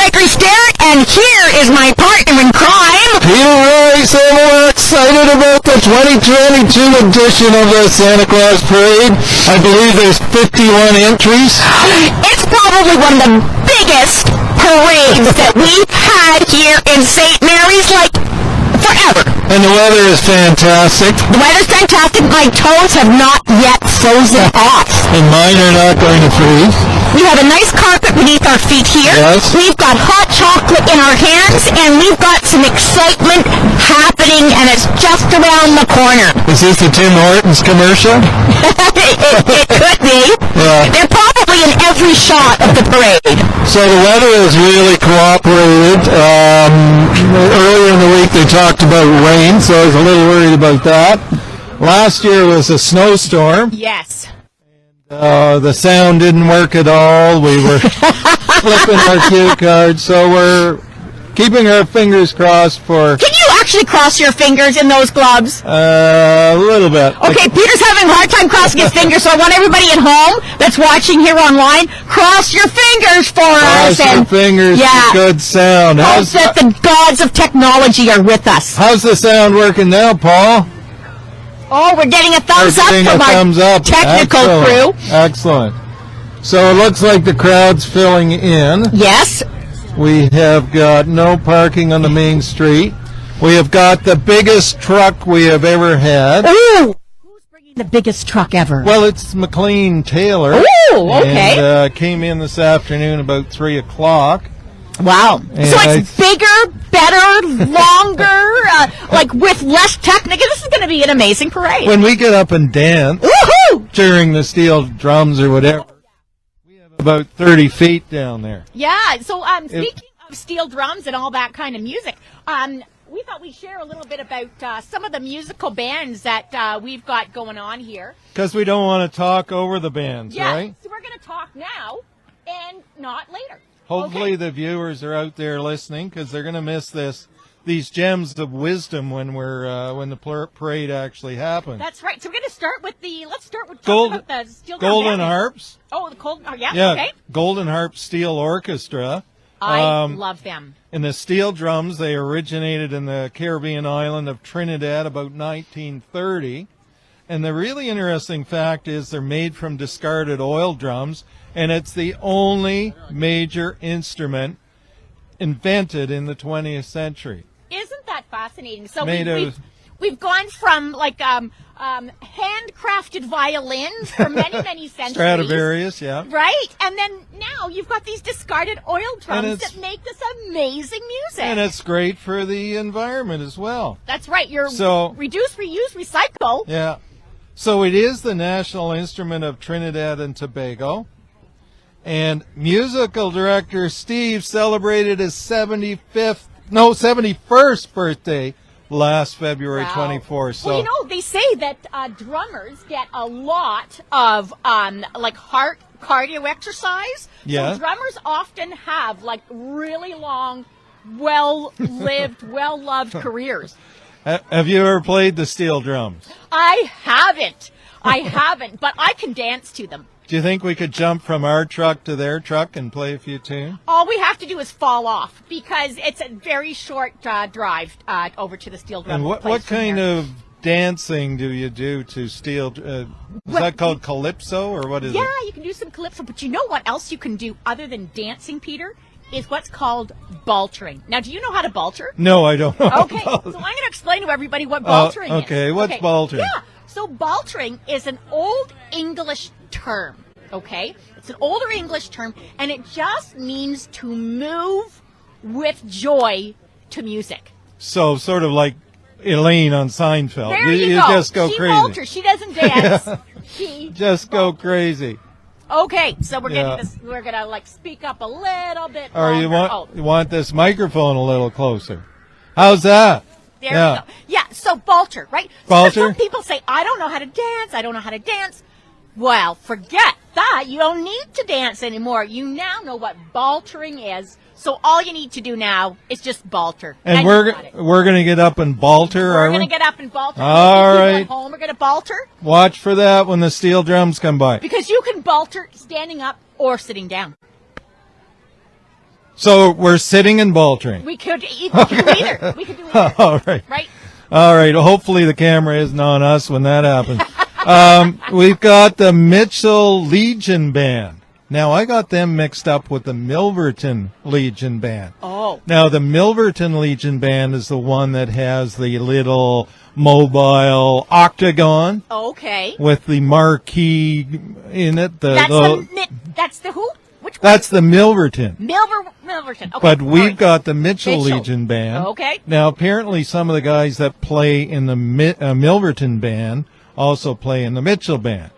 Gregory Sterritt, and here is my partner in crime, Peter Royce, and we're excited about the 2022 edition of the Santa Claus Parade. I believe there's 51 entries. It's probably one of the biggest parades that we've had here in St. Mary's, like, forever. And the weather is fantastic. The weather's fantastic. My toes have not yet frozen off. And mine are not going to freeze. We have a nice carpet beneath our feet here. Yes. We've got hot chocolate in our hands, and we've got some excitement happening, and it's just around the corner. Is this the Tim Hortons commercial? it could be. Yeah. They're probably in every shot of the parade. So the weather has really cooperated. Earlier in the week they talked about rain, so I was a little worried about that. Last year was a snowstorm. Yes. The sound didn't work at all. We were flipping our cue cards, so we're keeping our fingers crossed for... Can you actually cross your fingers in those gloves? A little bit. Okay, Peter's having a hard time crossing his fingers, so I want everybody at home that's watching here online, cross your fingers for us. Cross your fingers for good sound. Hope that the gods of technology are with us. How's the sound working now, Paul? Oh, we're getting a thumbs up from our technical crew. Excellent. So it looks like the crowd's filling in. Yes. We have got no parking on the main street. We have got the biggest truck we have ever had. Ooh! Who's bringing the biggest truck ever? Well, it's McLean Taylor. Ooh, okay. And came in this afternoon about 3 o'clock. Wow. And so it's bigger, better, longer, like with less technique. This is going to be an amazing parade. When we get up and dance Woohoo! during the steel drums or whatever, we have about 30 feet down there. Yeah. So speaking of steel drums and all that kind of music, we thought we'd share a little bit about some of the musical bands that we've got going on here. Because we don't want to talk over the bands, right? So we're going to talk now and not later. Hopefully the viewers are out there listening because they're going to miss these gems of wisdom when the parade actually happens. That's right. So we're going to start with the steel Golden Harps. Oh, okay. Golden Harp Steel Orchestra. I love them. And the steel drums, they originated in the Caribbean island of Trinidad about 1930. And the really interesting fact is they're made from discarded oil drums, and it's the only major instrument invented in the 20th century. Isn't that fascinating? So we've gone from like handcrafted violins for many, many centuries. Stradivarius, yeah. Right? And then now you've got these discarded oil drums that make this amazing music. And it's great for the environment as well. That's right. Reduce, reuse, recycle. Yeah. So it is the national instrument of Trinidad and Tobago. And musical director Steve celebrated his 71st birthday last February 24th. So, well, they say that drummers get a lot of heart cardio exercise. Yeah. So drummers often have like really long, well-lived, well-loved careers. Have you ever played the steel drums? I haven't, but I can dance to them. Do you think we could jump from our truck to their truck and play a few tunes? All we have to do is fall off because it's a very short drive over to the steel drum. And what kind of dancing do you do to steel? Is that called calypso or what is it? Yeah, you can do some calypso, but you know what else you can do other than dancing, Peter? Is what's called baltering. Now, do you know how to balter? No, I don't know. Okay, so I'm going to explain to everybody what baltering is. Okay, what's baltering? Yeah, so baltering is an old English term, okay? It's an older English term, and it just means to move with joy to music. So, sort of like Elaine on Seinfeld. There you go. Just go crazy. She balters. She doesn't dance. She just go crazy. Okay, so we're getting this. We're gonna speak up a little bit. Or you want this microphone a little closer? How's that? There we go. Yeah. So balter, right? Balter. So some people say, "I don't know how to dance. I don't know how to dance." Well, forget that. You don't need to dance anymore. You now know what baltering is. So all you need to do now is just balter. And we're going to get up and balter, We're going to get up and balter. All right. At home, we're going to balter. Watch for that when the steel drums come by. Because you can balter standing up or sitting down. So we're sitting and baltering. We could do either. We could do either. All right. Right? All right. Hopefully the camera isn't on us when that happens. We've got the Mitchell Legion Band. Now, I got them mixed up with the Milverton Legion Band. Oh. Now, the Milverton Legion Band is the one that has the little mobile octagon. Okay. With the marquee in it. That's the who? Which one? That's the Milverton. Milverton. Okay. But we've got the Mitchell Legion Band. Okay. Now, apparently, some of the guys that play in the Milverton Band also play in the Mitchell Band.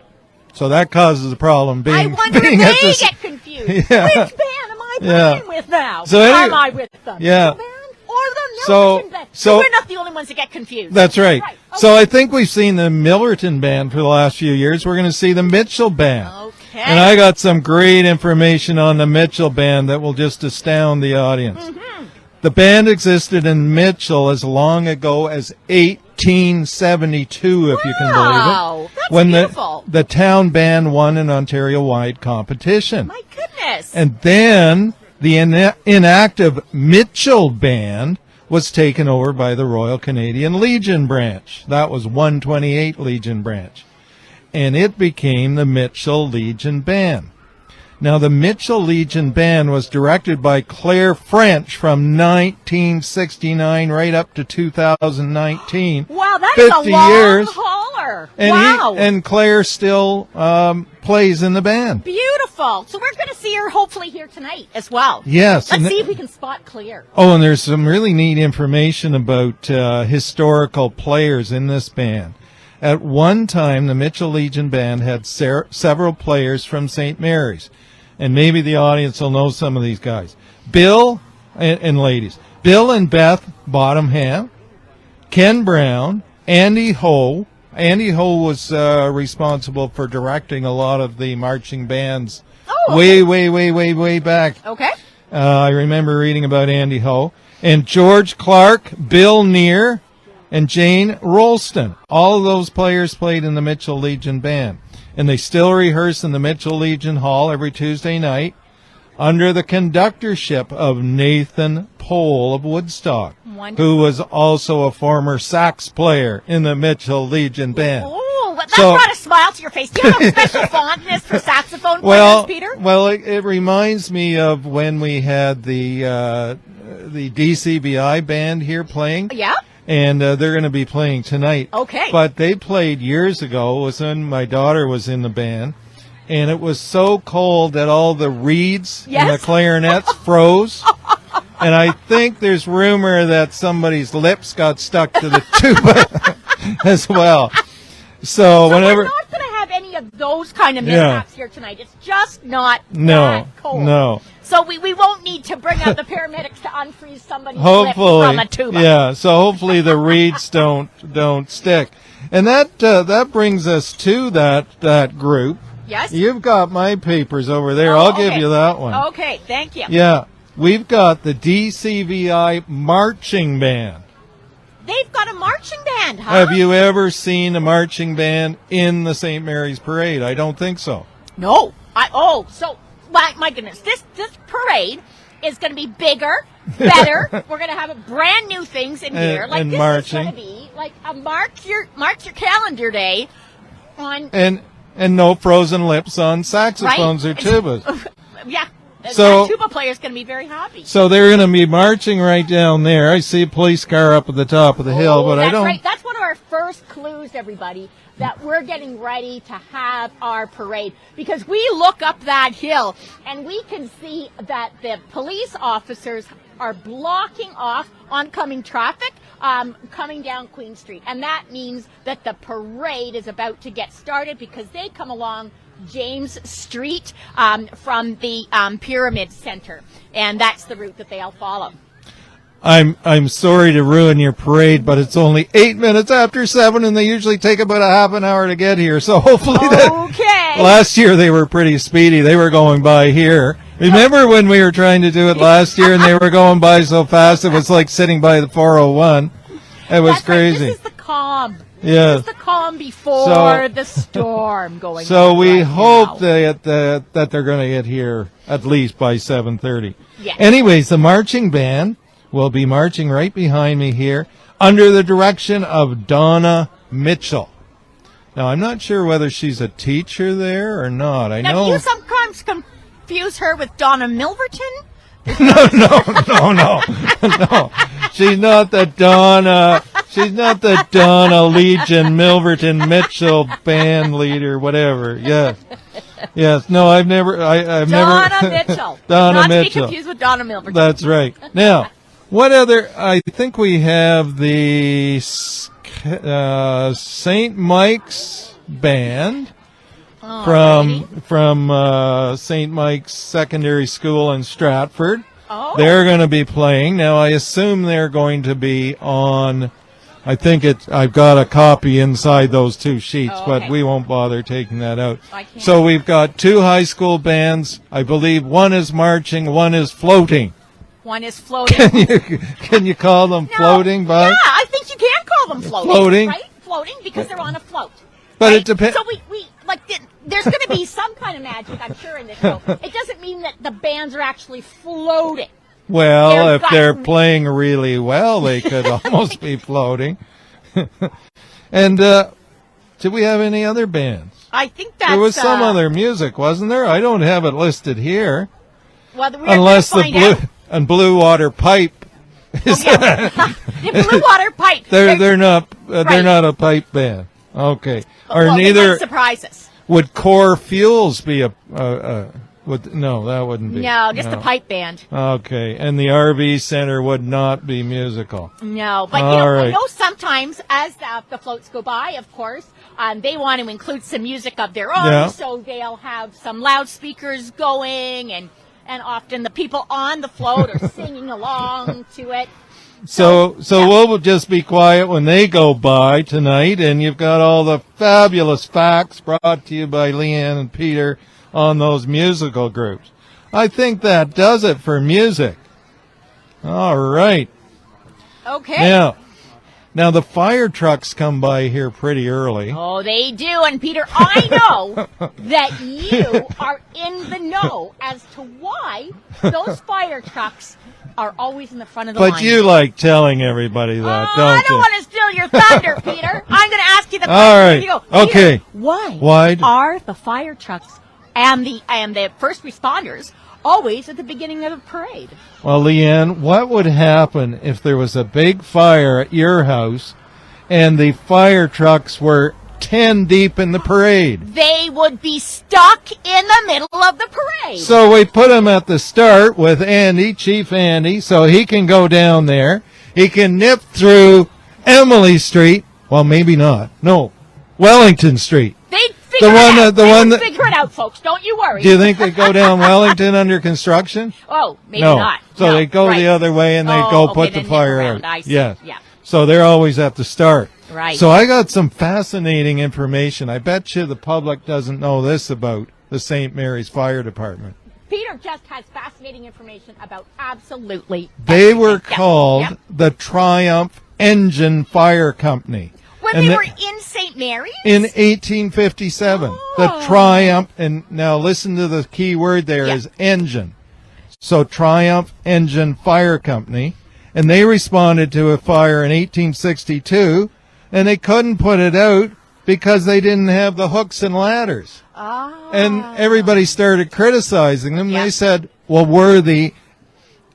So that causes a problem. I wonder if they get confused. Yeah. Which band am I playing with now? So anyway, am I with the Mitchell Band or the Milverton Band? So we're not the only ones that get confused. That's right. Okay. So I think we've seen the Milverton Band for the last few years. We're going to see the Mitchell Band. Okay. And I got some great information on the Mitchell Band that will just astound the audience. Mm-hmm. The band existed in Mitchell as long ago as 1872, if you can believe it. Wow, that's when beautiful. the town band won an Ontario-wide competition. My goodness. And then the inactive Mitchell Band was taken over by the Royal Canadian Legion Branch. That was 128 Legion Branch. And it became the Mitchell Legion Band. Now, the Mitchell Legion Band was directed by Claire French from 1969 right up to 2019. Wow, that is a long years. hauler. And wow. And Claire still plays in the band. Beautiful. So we're going to see her hopefully here tonight as well. Yes. Let's see if we can spot Claire. Oh, and there's some really neat information about historical players in this band. At one time, the Mitchell Legion Band had several players from St. Mary's. And maybe the audience will know some of these guys. Bill and ladies. Bill and Beth Bottomham, Ken Brown, Andy Ho. Andy Ho was responsible for directing a lot of the marching bands way back. Okay. I remember reading about Andy Ho. And George Clark, Bill Neer, and Jane Rolston. All of those players played in the Mitchell Legion Band. And they still rehearse in the Mitchell Legion Hall every Tuesday night under the conductorship of Nathan Pohl of Woodstock, Wonderful. Who was also a former sax player in the Mitchell Legion Band. Oh, that brought a smile to your face. Do you have a special fondness for saxophone players, Peter? Well, it reminds me of when we had the DCBI band here playing. Yeah. And they're going to be playing tonight. Okay. But they played years ago. It was when my daughter was in the band. And it was so cold that all the reeds and the clarinets froze. And I think there's rumor that somebody's lips got stuck to the tuba as well. So whenever... we're not going to have any of those kind of mishaps here tonight. It's just not that cold. No. So we won't need to bring out the paramedics to unfreeze somebody's hopefully, lips from a tuba. Yeah, so hopefully the reeds don't stick. And that brings us to that group. Yes. You've got my papers over there. I'll give you that one. Okay, thank you. Yeah. We've got the DCVI Marching Band. They've got a marching band, huh? Have you ever seen a marching band in the St. Mary's Parade? I don't think so. No. My goodness, this parade is going to be bigger, better. We're going to have brand new things in here. Like and this marching. is going to be like a mark your calendar day on and no frozen lips on saxophones or tubas. Yeah. So that tuba player is going to be very happy. So they're going to be marching right down there. I see a police car up at the top of the hill, but I don't. Right. That's one of our first clues, everybody, that we're getting ready to have our parade, because we look up that hill and we can see that the police officers are blocking off oncoming traffic coming down Queen Street, and that means that the parade is about to get started because they come along James Street from the Pyramid Center, and that's the route that they all follow. I'm sorry to ruin your parade, but it's only 8 minutes after 7, and they usually take about a half an hour to get here. So hopefully, last year they were pretty speedy. They were going by here. Remember when we were trying to do it last year, and they were going by so fast it was like sitting by the 401. It was crazy. Right. This is the calm Yes. It's the calm before the storm going on. So we right hope now. that they're going to get here at least by 7:30. Yes. Anyways, the marching band will be marching right behind me here under the direction of Donna Mitchell. Now, I'm not sure whether she's a teacher there or not. I Now, know. do you sometimes confuse her with Donna Milverton? No. She's not the Donna. She's not the Donna Legion Milverton Mitchell band leader, whatever. Yes. No, I've never. I've Donna never. Mitchell. Donna Not Mitchell. to be confused with Donna Milverton. That's right. Now, what other? I think we have the St. Mike's band from St. Mike's Secondary School in Stratford. Oh. They're going to be playing. Now, I assume they're going to be on, I've got a copy inside those two sheets, okay. but we won't bother taking that out. I can't. So we've got two high school bands. I believe one is marching, one is floating. One is floating. Can you call them floating, Bob? Yeah, I think you can call them floating. Floating? Right? Floating because they're on a float. But right? it depends. So there's going to be some kind of magic, I'm sure, in this show. It doesn't mean that the bands are actually floating. Well, if they're playing really well, they could almost be floating. And did we have any other bands? I think that's... There was some other music, wasn't there? I don't have it listed here. Well, we're Unless gonna find out. and Blue Water Pipe. The Blue Water Pipe. They're not a pipe band. Okay. Or well, neither they might surprise us. would Core Fuels be no, that wouldn't be. No, just the pipe band. Okay. And the RV Center would not be musical. No, but Right. I know sometimes as the floats go by, of course, they want to include some music of their own, so they'll have some loudspeakers going, and often the people on the float are singing along to it. So we'll just be quiet when they go by tonight, and you've got all the fabulous facts brought to you by Liane and Peter on those musical groups. I think that does it for music. All right. Okay. Now the fire trucks come by here pretty early. Oh, they do. And Peter, I know that you are in the know as to why those fire trucks are always in the front of the line. But you like telling everybody that, don't you? I don't want to steal your thunder, Peter. I'm going to ask you the question. All right. You go, Okay. Peter, why are the fire trucks and the first responders always at the beginning of the parade? Well, Liane, what would happen if there was a big fire at your house and the fire trucks were 10 deep in the parade? They would be stuck in the middle of the parade. So we put them at the start with Chief Andy, so he can go down there. He can nip through Emily Street. Well, maybe not. No, Wellington Street. They'd figure it out, folks. Don't you worry. Do you think they go down Wellington under construction? Oh, maybe No. not. So No, they go right. the other way and they put the then fire around. out. I see. Yes. Yeah. So they're always at the start. Right. So I got some fascinating information. I bet you the public doesn't know this about the St. Mary's Fire Department. Peter just has fascinating information about absolutely They everything. were Yeah. called Yeah. the Triumph Engine Fire Company. When And they the- were in St. Mary's? In 1857, the Oh. Triumph, and now listen to the key word there is engine. So Triumph Engine Fire Company, and they responded to a fire in 1862, and they couldn't put it out because they didn't have the hooks and ladders. And everybody started criticizing them. Yeah. They said, well, we're the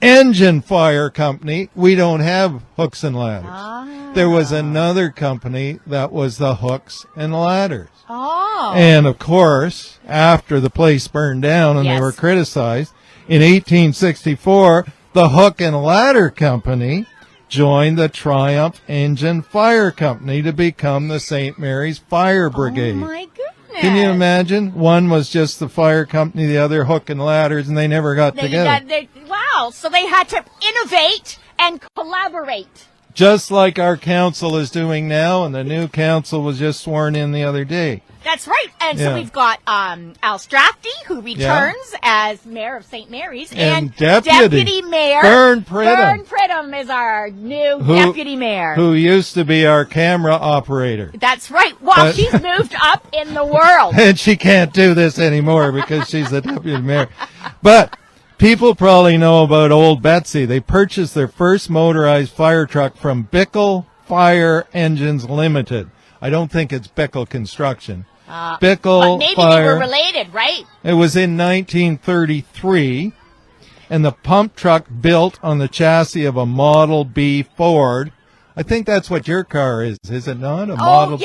engine fire company. We don't have hooks and ladders. There was another company that was the hooks and ladders. And of course, after the place burned down and they were criticized, in 1864, the Hook and Ladder Company joined the Triumph Engine Fire Company to become the St. Mary's Fire Brigade. Oh, my goodness. Can you imagine? One was just the fire company, the other Hook and Ladders, and they never got together. Wow, so they had to innovate and collaborate. Just like our council is doing now, and the new council was just sworn in the other day. That's right. And so we've got Al Strafty, who returns as mayor of St. Mary's, and Deputy Mayor Vern Pridham. welcome as our new deputy mayor. Who used to be our camera operator. That's right. Well, she's moved up in the world. And she can't do this anymore because she's the deputy mayor. But people probably know about Old Betsy. They purchased their first motorized fire truck from Bickle Fire Engines Limited. I don't think it's Bickle Construction. Bickle but maybe Fire. they were related, right? It was in 1933, and the pump truck built on the chassis of a Model B Ford. I think that's what your car is it not? A Model B?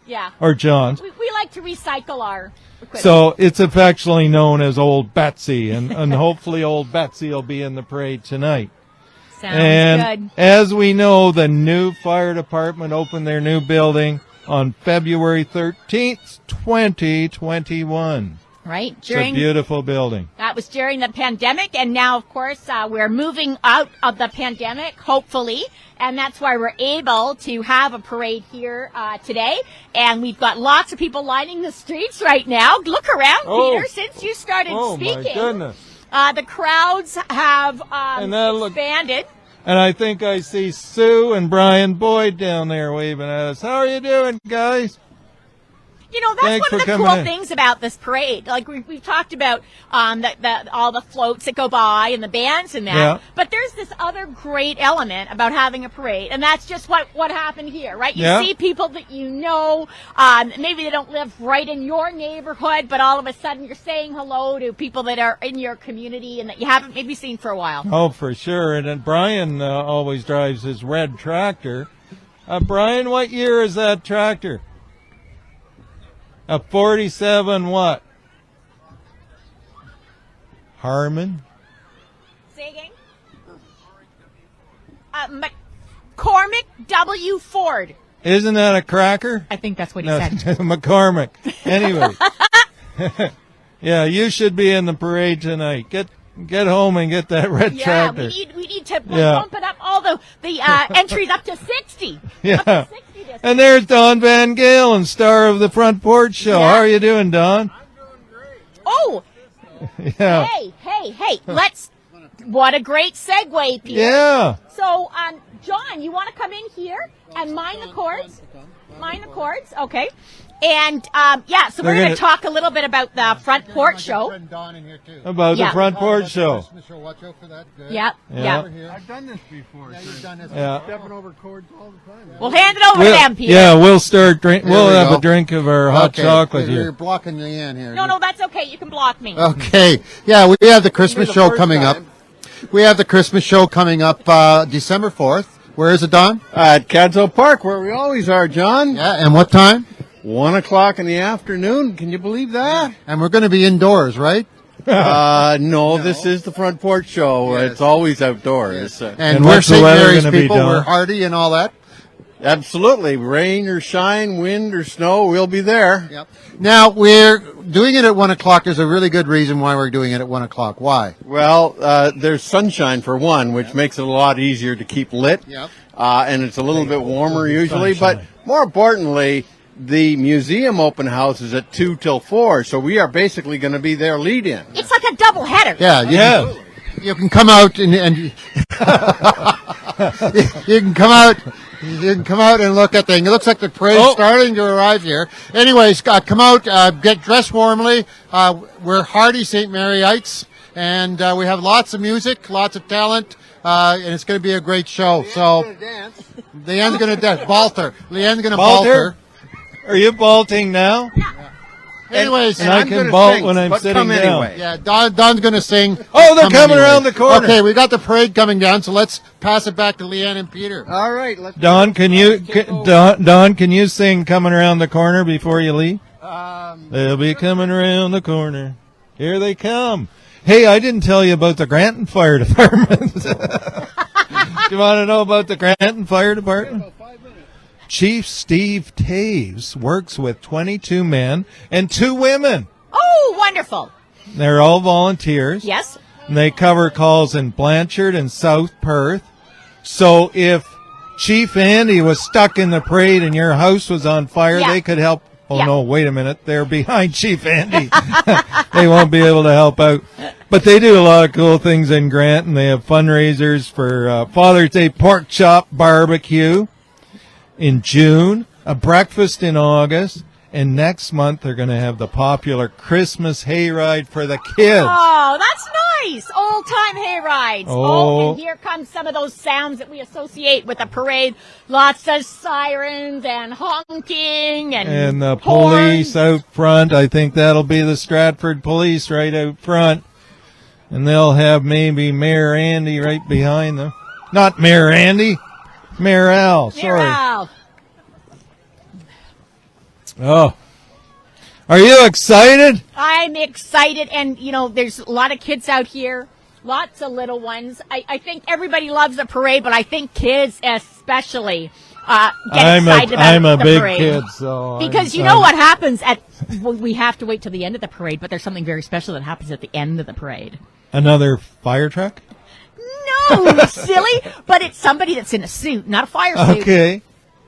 Yeah. Or John's. We like to recycle our equipment. So it's affectionately known as Old Betsy, and hopefully Old Betsy will be in the parade tonight. Sounds good. As we know, the new fire department opened their new building on February 13th, 2021. Right. It's a beautiful building. That was during the pandemic, and now, of course, we're moving out of the pandemic, hopefully, and that's why we're able to have a parade here today. And we've got lots of people lining the streets right now. Look around, Peter, since you started speaking. Oh, my goodness. The crowds have expanded. And I think I see Sue and Brian Boyd down there waving at us. How are you doing, guys? You know, that's Thanks one of the cool things about this parade. Like we've talked about all the floats that go by and the bands and that. Yeah. But there's this other great element about having a parade, and that's just what happened here, right? You see people that you know, maybe they don't live right in your neighborhood, but all of a sudden you're saying hello to people that are in your community and that you haven't maybe seen for a while. Oh, for sure. And then Brian always drives his red tractor. Brian, what year is that tractor? A 47 what? Harmon? Say again? McCormick W. Ford. Isn't that a cracker? I think that's what he No, said. McCormick. Anyway. Yeah, you should be in the parade tonight. Get home and get that red tractor. Yeah, we need to bump it up, all the entries up to 60. Yeah. Up to 60 And there's Don Van Galen, star of the Front Porch Show. Yeah. How are you doing, Don? I'm doing great. Oh, Yeah. hey, what a great segue, Peter. Yeah. So, John, you want to come in here and mind the chords? Mind the chords, okay. And, so we're going to talk a little bit about the Front Porch Show. About the Front Porch Show. Watch out for that. Good. Yeah. I've done this before. Yeah, you've done this. Yeah. Stepping over chords all the time. We'll hand it over to them, Peter. Yeah, we'll start drink. Here We'll we have go. a drink of our hot chocolate You're here. blocking Liane here. No, that's okay. You can block me. Okay. Yeah, we have the Christmas show coming up. We have the Christmas show coming up December 4th. Where is it, Don? At Cadzo Park, where we always are, John. Yeah, and what time? 1 o'clock in the afternoon. Can you believe that? And we're going to be indoors, right? No, this is the Front Porch Show. Yes. It's always outdoors. And we're what's the St. weather Mary's gonna be, people. Don? We're hardy and all that. Absolutely. Rain or shine, wind or snow, we'll be there. Yep. Now, we're doing it at 1 o'clock. There's a really good reason why we're doing it at 1 o'clock. Why? Well, there's sunshine for one, which makes it a lot easier to keep lit. Yep. And it's a little bit warmer usually. Sunshine. But more importantly, the museum open house is at 2 till 4, so we are basically going to be their lead-in. It's like a double header. Yeah. You can come out and you can come out. You can come out and look at things. It looks like the parade's starting to arrive here. Anyways, come out, get dressed warmly. We're hardy St. Maryites, and we have lots of music, lots of talent, and it's going to be a great show. So, Leanne's going to dance. Leanne's going to balter. Are you vaulting now? Anyways, And I I'm can gonna vault sing, when I'm but sitting come down. anyway. yeah, Don's going to sing. Oh, they're Come coming anyway. around the corner. Okay, we got the parade coming down, so let's pass it back to Liane and Peter. All right. Let's Don, can you sing "Coming Around the Corner" before you leave? They'll be coming around the corner. Here they come. Hey, I didn't tell you about the Granton Fire Department. Do you want to know about the Granton Fire Department? Chief Steve Taves works with 22 men and 2 women. Oh, wonderful. They're all volunteers. Yes. And they cover calls in Blanchard and South Perth. So if Chief Andy was stuck in the parade and your house was on fire, Yeah. they could help. Oh, Yeah. no, wait a minute. They're behind Chief Andy. They won't be able to help out. But they do a lot of cool things in Grant, and they have fundraisers for Father's Day pork chop barbecue in June, a breakfast in August, and next month they're going to have the popular Christmas hayride for the kids. Oh, that's nice. Old-time hayrides. Oh. And here comes some of those sounds that we associate with a parade. Lots of sirens and honking And the horns. police out front. I think that'll be the Stratford police right out front. And they'll have maybe Mayor Andy right behind them. Not Mayor Andy, Mayor Al. Here, Sorry. Al. Oh. Are you excited? I'm excited, and there's a lot of kids out here, lots of little ones. I think everybody loves the parade, but I think kids especially get excited about I'm a the big parade. kid, so Because you know what happens we have to wait till the end of the parade, but there's something very special that happens at the end of the parade. Another fire truck? No, silly, but it's somebody that's in a suit, not a fire suit. Okay.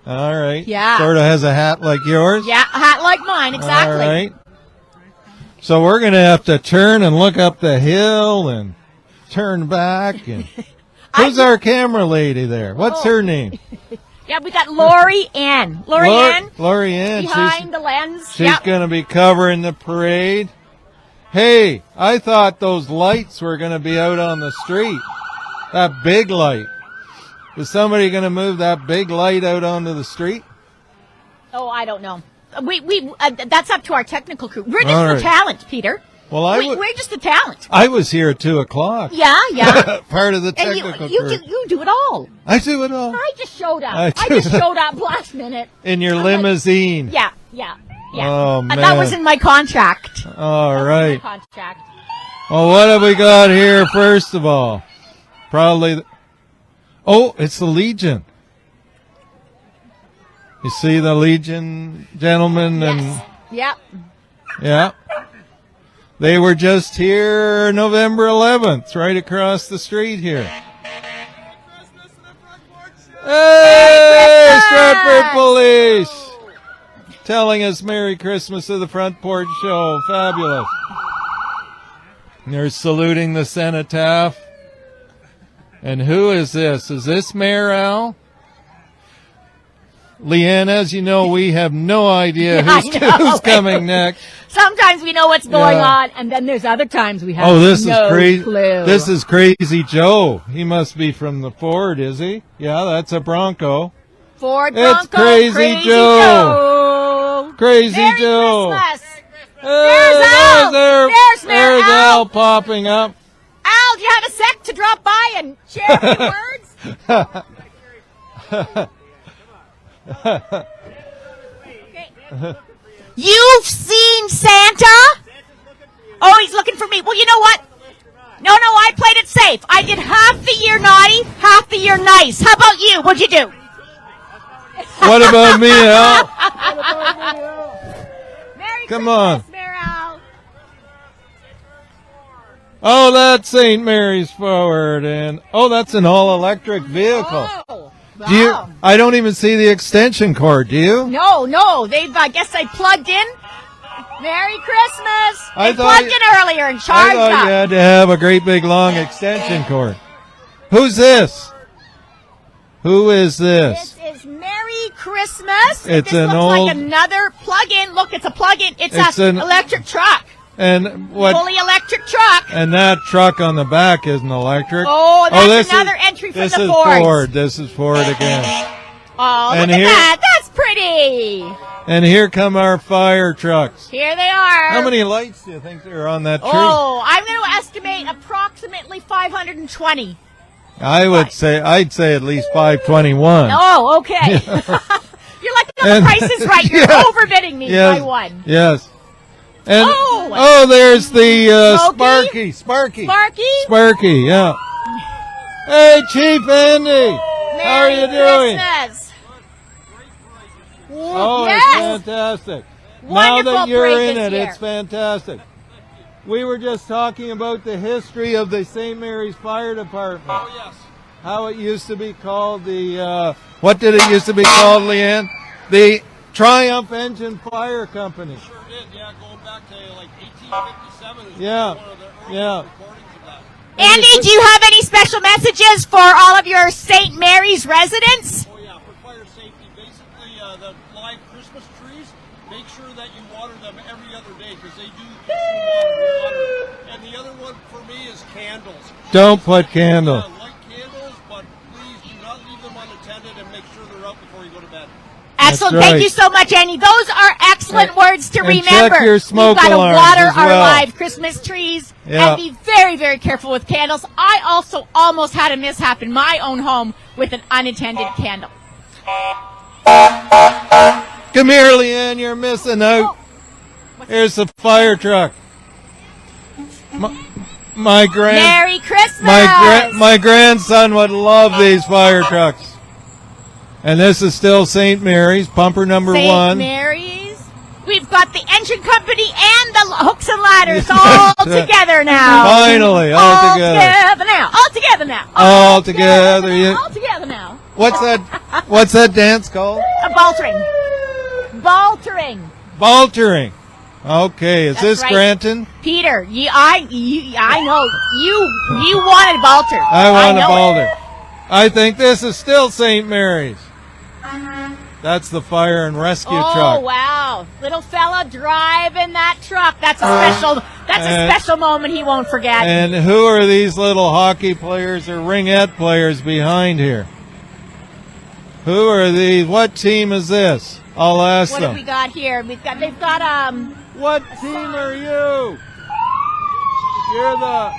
All right. Yeah. Sort of has a hat like yours? Yeah, a hat like mine, exactly. All right. So we're going to have to turn and look up the hill and turn back. And who's our camera lady there? What's her name? Yeah, we got Lori Ann. Lori Ann Lori Ann. behind the lens. She's Yep. going to be covering the parade. Hey, I thought those lights were going to be out on the street. That big light. Is somebody going to move that big light out onto the street? Oh, I don't know. We that's up to our technical crew. We're just All the right. talent, Peter. Well, We're just the talent. I was here at 2:00. Yeah. Part of the And technical you crew. do it all. I do it all. I just showed up. I I do. just showed up last minute. In your I'm like, limousine. Yeah. Oh, man. That was in my contract. All That was in right. my contract. Well, what have we got here first of all? Probably. Oh, it's the Legion. You see the Legion gentlemen Yes. Yep. yeah. They were just here November 11th, right across the street here. Hey, Stratford Police! Telling us Merry Christmas to the Front Porch Show. Fabulous. And they're saluting the cenotaph. And who is this? Is this Mayor Al? Liane, as you know, we have no idea who's coming next. Sometimes we know what's going Yeah. on, and then there's other times we have This no is crazy. clue. This is Crazy Joe. He must be from the Ford, is he? Yeah, that's a Bronco. Ford It's Bronco, Crazy Joe. Crazy Merry Joe. Christmas. Hey, Al. There's Mayor there's Al. Al popping up. Al, do you have a sec to drop by and share a few words? You've seen Santa? Oh, he's looking for me. Well, you know what? No, I played it safe. I did half the year naughty, half the year nice. How about you? What'd you do? What about me, Al? Merry Come Christmas, on. Mayor Al. Oh, that's St. Mary's Forward, and that's an all-electric vehicle. Oh, Do you? wow. I don't even see the extension cord. Do you? No. I guess they plugged in. Merry Christmas. I They thought plugged in earlier and I charged thought up. you had to have a great big long extension cord. Who's this? Who is this? This is Merry Christmas. It's this an looks old- like another plug-in. Look, it's a plug-in. It's an an- electric truck. And what? Fully electric truck. And that truck on the back isn't electric. Oh, that's this another is, entry from this the is Fords. Ford. This is Ford again. Oh, And look here- at that. That's pretty. And here come our fire trucks. Here they are. How many lights do you think there are on that tree? Oh, I'm going to estimate approximately 520. I'd say at least 521. Oh, okay. You're like, no, the And- price is right. You're Yes. overbidding me Yes. by one. Yes. And Oh. there's the Smokey? Sparky. Sparky? Yeah. Hey, Chief Andy. How are you doing? Christmas. Oh, yes. it's fantastic. Now Wonderful that you're parade in this it, year. it's fantastic. We were just talking about the history of the St. Mary's Fire Department. Oh, yes. How it used to be called what did it used to be called, Liane? The Triumph Engine Fire Company. Sure did, yeah, going back to like 1857. Is Yeah. one of the Yeah. Andy, do you have any special messages for all of your St. Mary's residents? Oh yeah, for fire safety, basically the live Christmas trees, make sure that you water them every other day because they do consume water. And the other one for me is candles. Don't put candles. Light candles, but please do not leave them unattended and make sure they're out before you go to bed. Excellent. That's right. Thank you so much, Andy. Those are excellent words to And remember. check your smoke We've got to alarms water as our well. live Christmas trees Yeah. and be very, very careful with candles. I also almost had a mishap in my own home with an unattended candle. Come here, Liane. You're missing out. Here's the fire truck. My Merry Christmas! my grandson would love these fire trucks. And this is still St. Mary's, pumper number St. 1. Mary's. We've got the engine company and the hooks and ladders all together now. Finally, all together. Together now. All together now. All together. Yeah. All together now. What's that dance called? A baltering. Baltering. Baltering. Okay, is That's this right. Granton? Peter, I know you wanted a balter. I want a know balter. it. I think this is still St. Mary's. That's the fire and rescue Oh truck. wow, little fella driving that truck. That's a special moment he won't forget. And who are these little hockey players or ringette players behind here? Who are these? What team is this? I'll ask What them. have we got here? They've got What team are you? You're the...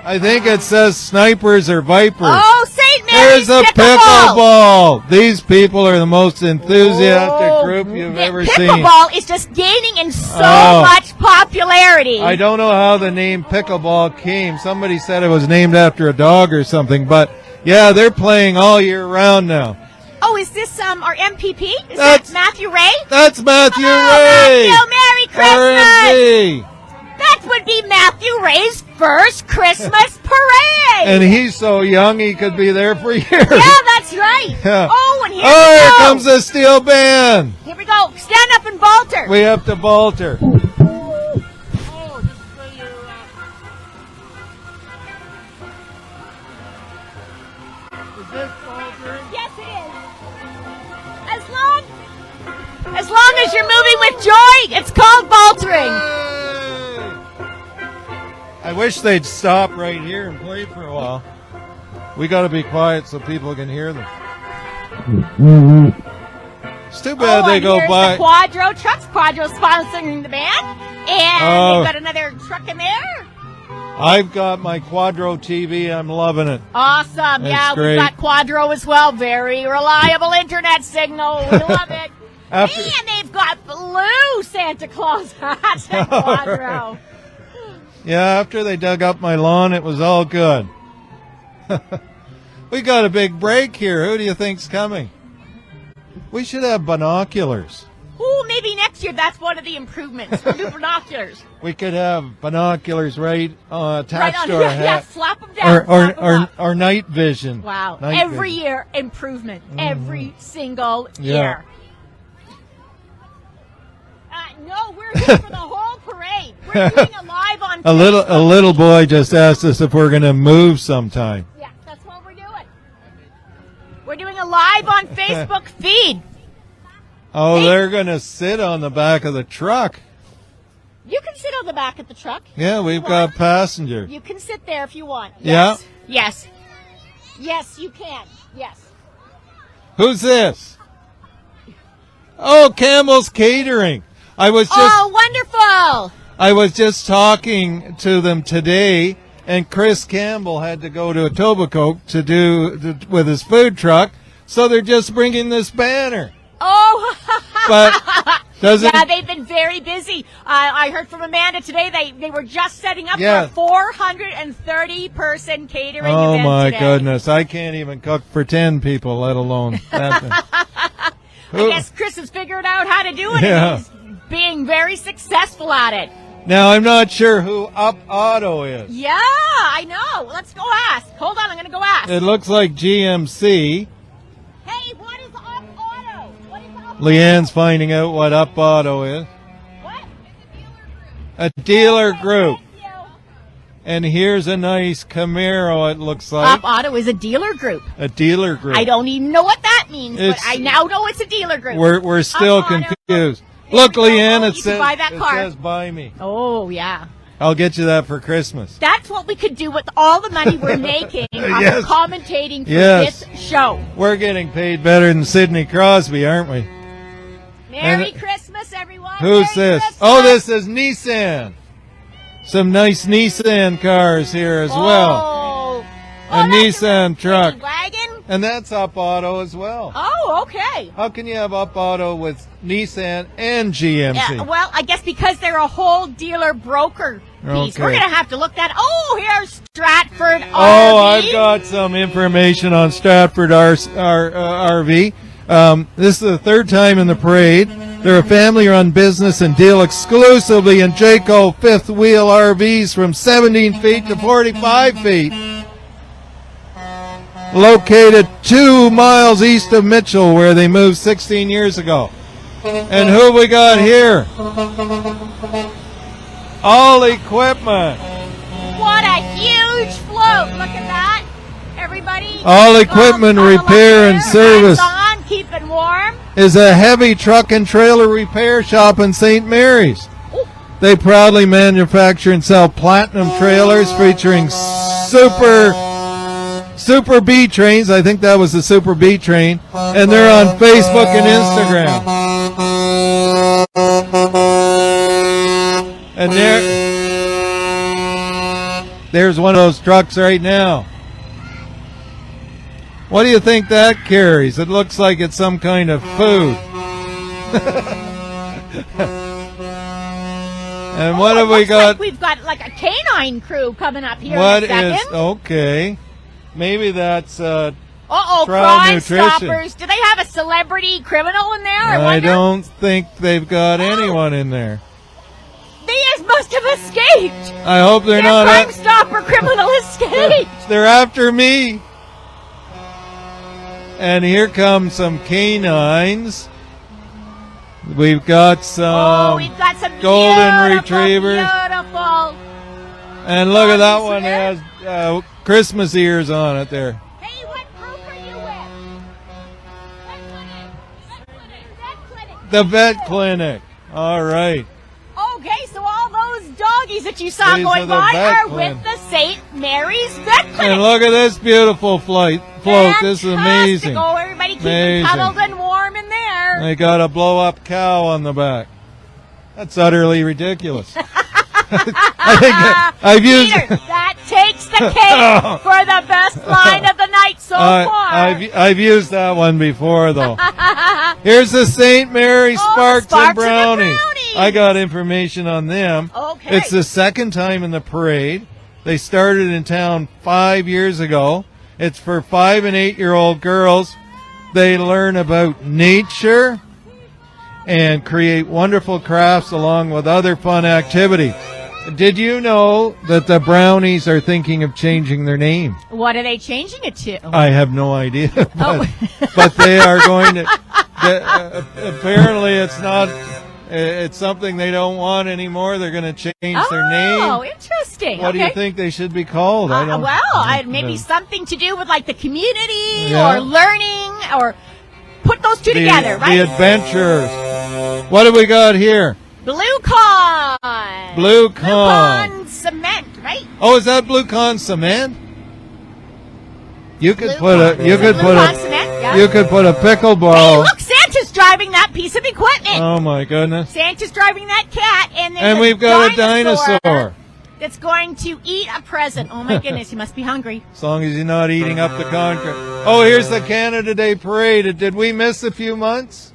I think it says Snipers or Vipers. Oh, St. Mary's There's a pickleball. These people are the most enthusiastic group you've ever seen. Pickleball is just gaining in so Oh. much popularity. I don't know how the name pickleball came. Somebody said it was named after a dog or something, but yeah, they're playing all year round now. Oh, is this our MPP? Is That's- that Matthew Ray? That's Matthew Oh, Ray. Matthew, Merry Christmas! RMD. That would be Matthew Ray's first Christmas parade. And he's so young he could be there for years. Yeah, that's right. Yeah. Oh, and here Oh, we here go. comes the steel band. Here we go. Stand up and balter. We have to balter. Oh, just for your Is this baltering? Yes, it is. As long as you're moving with joy, it's called baltering. I wish they'd stop right here and play for a while. We got to be quiet so people can hear them. It's too bad they and go here's by. the Quadro trucks. Quadro sponsoring the band, and Oh. they've got another truck in there. I've got my Quadro TV. I'm loving it. Awesome. That's We've great. got Quadro as well. Very reliable internet signal. We love it. After- And they've got blue Santa Claus hats at Quadro. Yeah, after they dug up my lawn, it was all good. We got a big break here. Who do you think's coming? We should have binoculars. Ooh, maybe next year that's one of the improvements. We'll do binoculars. We could have binoculars right attached Right on. to our Yeah, hat. slap them down. slap 'em up. Or night vision. Wow. Night Every vision. year, improvement. Every single Yeah. year. No, we're here for the whole parade. We're doing a live on A Facebook. little boy just asked us if we're going to move sometime. Yeah, that's what we're doing. We're doing a live on Facebook feed. Oh, Hey. they're going to sit on the back of the truck. You can sit on the back of the truck. Yeah, if we've you got want. passengers. You can sit there if you want. Yeah. Yes. Yes, you can. Yes. Who's this? Oh, Campbell's Catering. I was just talking to them today, and Chris Campbell had to go to Etobicoke to do with his food truck, so they're just bringing this banner. Oh, But doesn't yeah, they've been very busy. I heard from Amanda today. They were just setting up Yeah. for a 430-person catering Oh event my today. goodness, I can't even cook for 10 people, let alone that. I guess Chris has figured out how to do it, Yeah. and he's being very successful at it. Now I'm not sure who Up Auto is. Yeah, I know. Let's go ask. Hold on, I'm going to go ask. It looks like GMC. Hey, what is Up Auto? What is Up Leanne's finding out what Up Auto is. What? A dealer group. Thank you. And here's a nice Camaro, it looks like. Up Auto is a dealer group. A dealer group. I don't even know what that means, but It's- I now know it's a dealer group. We're still Up Auto. confused. There Look, we go. Leanne, Oh, it you can buy that car. says buy me. Oh, yeah. I'll get you that for Christmas. That's what we could do with all the money we're making off Yes. of commentating for Yes. this show. We're getting paid better than Sidney Crosby, aren't we? Merry And- Christmas, everyone. Who's Merry this? Christmas. Oh, this is Nissan. Some nice Nissan cars here as well. Oh, A that's Nissan truck. Wagon? And that's Up Auto as well. Oh, okay. How can you have Up Auto with Nissan and GMC? Yeah, well, I guess because they're a whole dealer broker piece. Okay. We're going to have to look that. Oh, here's Stratford RV. Oh, I've got some information on Stratford RV. This is the third time in the parade. They're a family-run business and deal exclusively in Jayco fifth-wheel RVs from 17 feet to 45 feet. Located 2 miles east of Mitchell, where they moved 16 years ago. And who we got here? All Equipment. What a huge float. Look at that. Everybody. All Equipment Cuddle up Repair there, and Service hands on, keeping warm. is a heavy truck and trailer repair shop in St. Mary's. They proudly manufacture and sell platinum trailers featuring Super B trains. I think that was the Super B train. And they're on Facebook and Instagram. And there's one of those trucks right now. What do you think that carries? It looks like it's some kind of food. And what have we Looks got? like we've got like a canine crew coming up here What in a is second. okay? Maybe that's Uh-oh, Trial Crime Nutrition. Stoppers. Do they have a celebrity criminal in there? I I wonder? don't think they've got anyone in there. They must have escaped. I hope they're Their not. Crime Stopper criminal escaped. They're after me. And here come some canines. We've got some. We've got some golden beautiful, retrievers. Beautiful. And look at that Is one. It there? has Christmas ears on it there. Hey, what group are you with? Vet clinic. Vet clinic. Vet clinic. The vet clinic. All right. Okay, so all those doggies that you saw These are going the by vet are clinic. with the St. Mary's Vet Clinic. And look at this beautiful float. This is amazing. Oh, everybody keep Amazing. cuddled and warm in there. They got a blow-up cow on the back. That's utterly ridiculous. I think I've used. Peter, that takes the cake for the best line of the night so far. I've used that one before though. Here's the St. Mary Sparks, Sparks and Brownies. and the Brownies. I got information on them. Okay. It's the second time in the parade. They started in town 5 years ago. It's for 5 and 8-year-old girls. They learn about nature and create wonderful crafts along with other fun activities. Did you know that the Brownies are thinking of changing their name? What are they changing it to? I have no idea, but, Oh. but they are going to. Apparently, it's not. It's something they don't want anymore. They're going to change their name. Oh, interesting. What do you Okay. think they should be called? I don't. Maybe something to do with like the community Yeah. or learning or put those two the, together, right? The adventurers. What do we got here? Blue Con. Blue Blue Con. Con cement, right? Oh, is that Blue Con cement? You could Blue Con. you could Blue put Con a cement, yeah. you could put a Hey, pickleball. look, Santa's driving that piece of equipment. Oh my goodness! Santa's driving that cat, and there's And we've got a dinosaur. that's going to eat a present. Oh my goodness, he must be hungry. As long as you're not eating up the concrete. Oh, here's the Canada Day Parade. Did we miss a few months?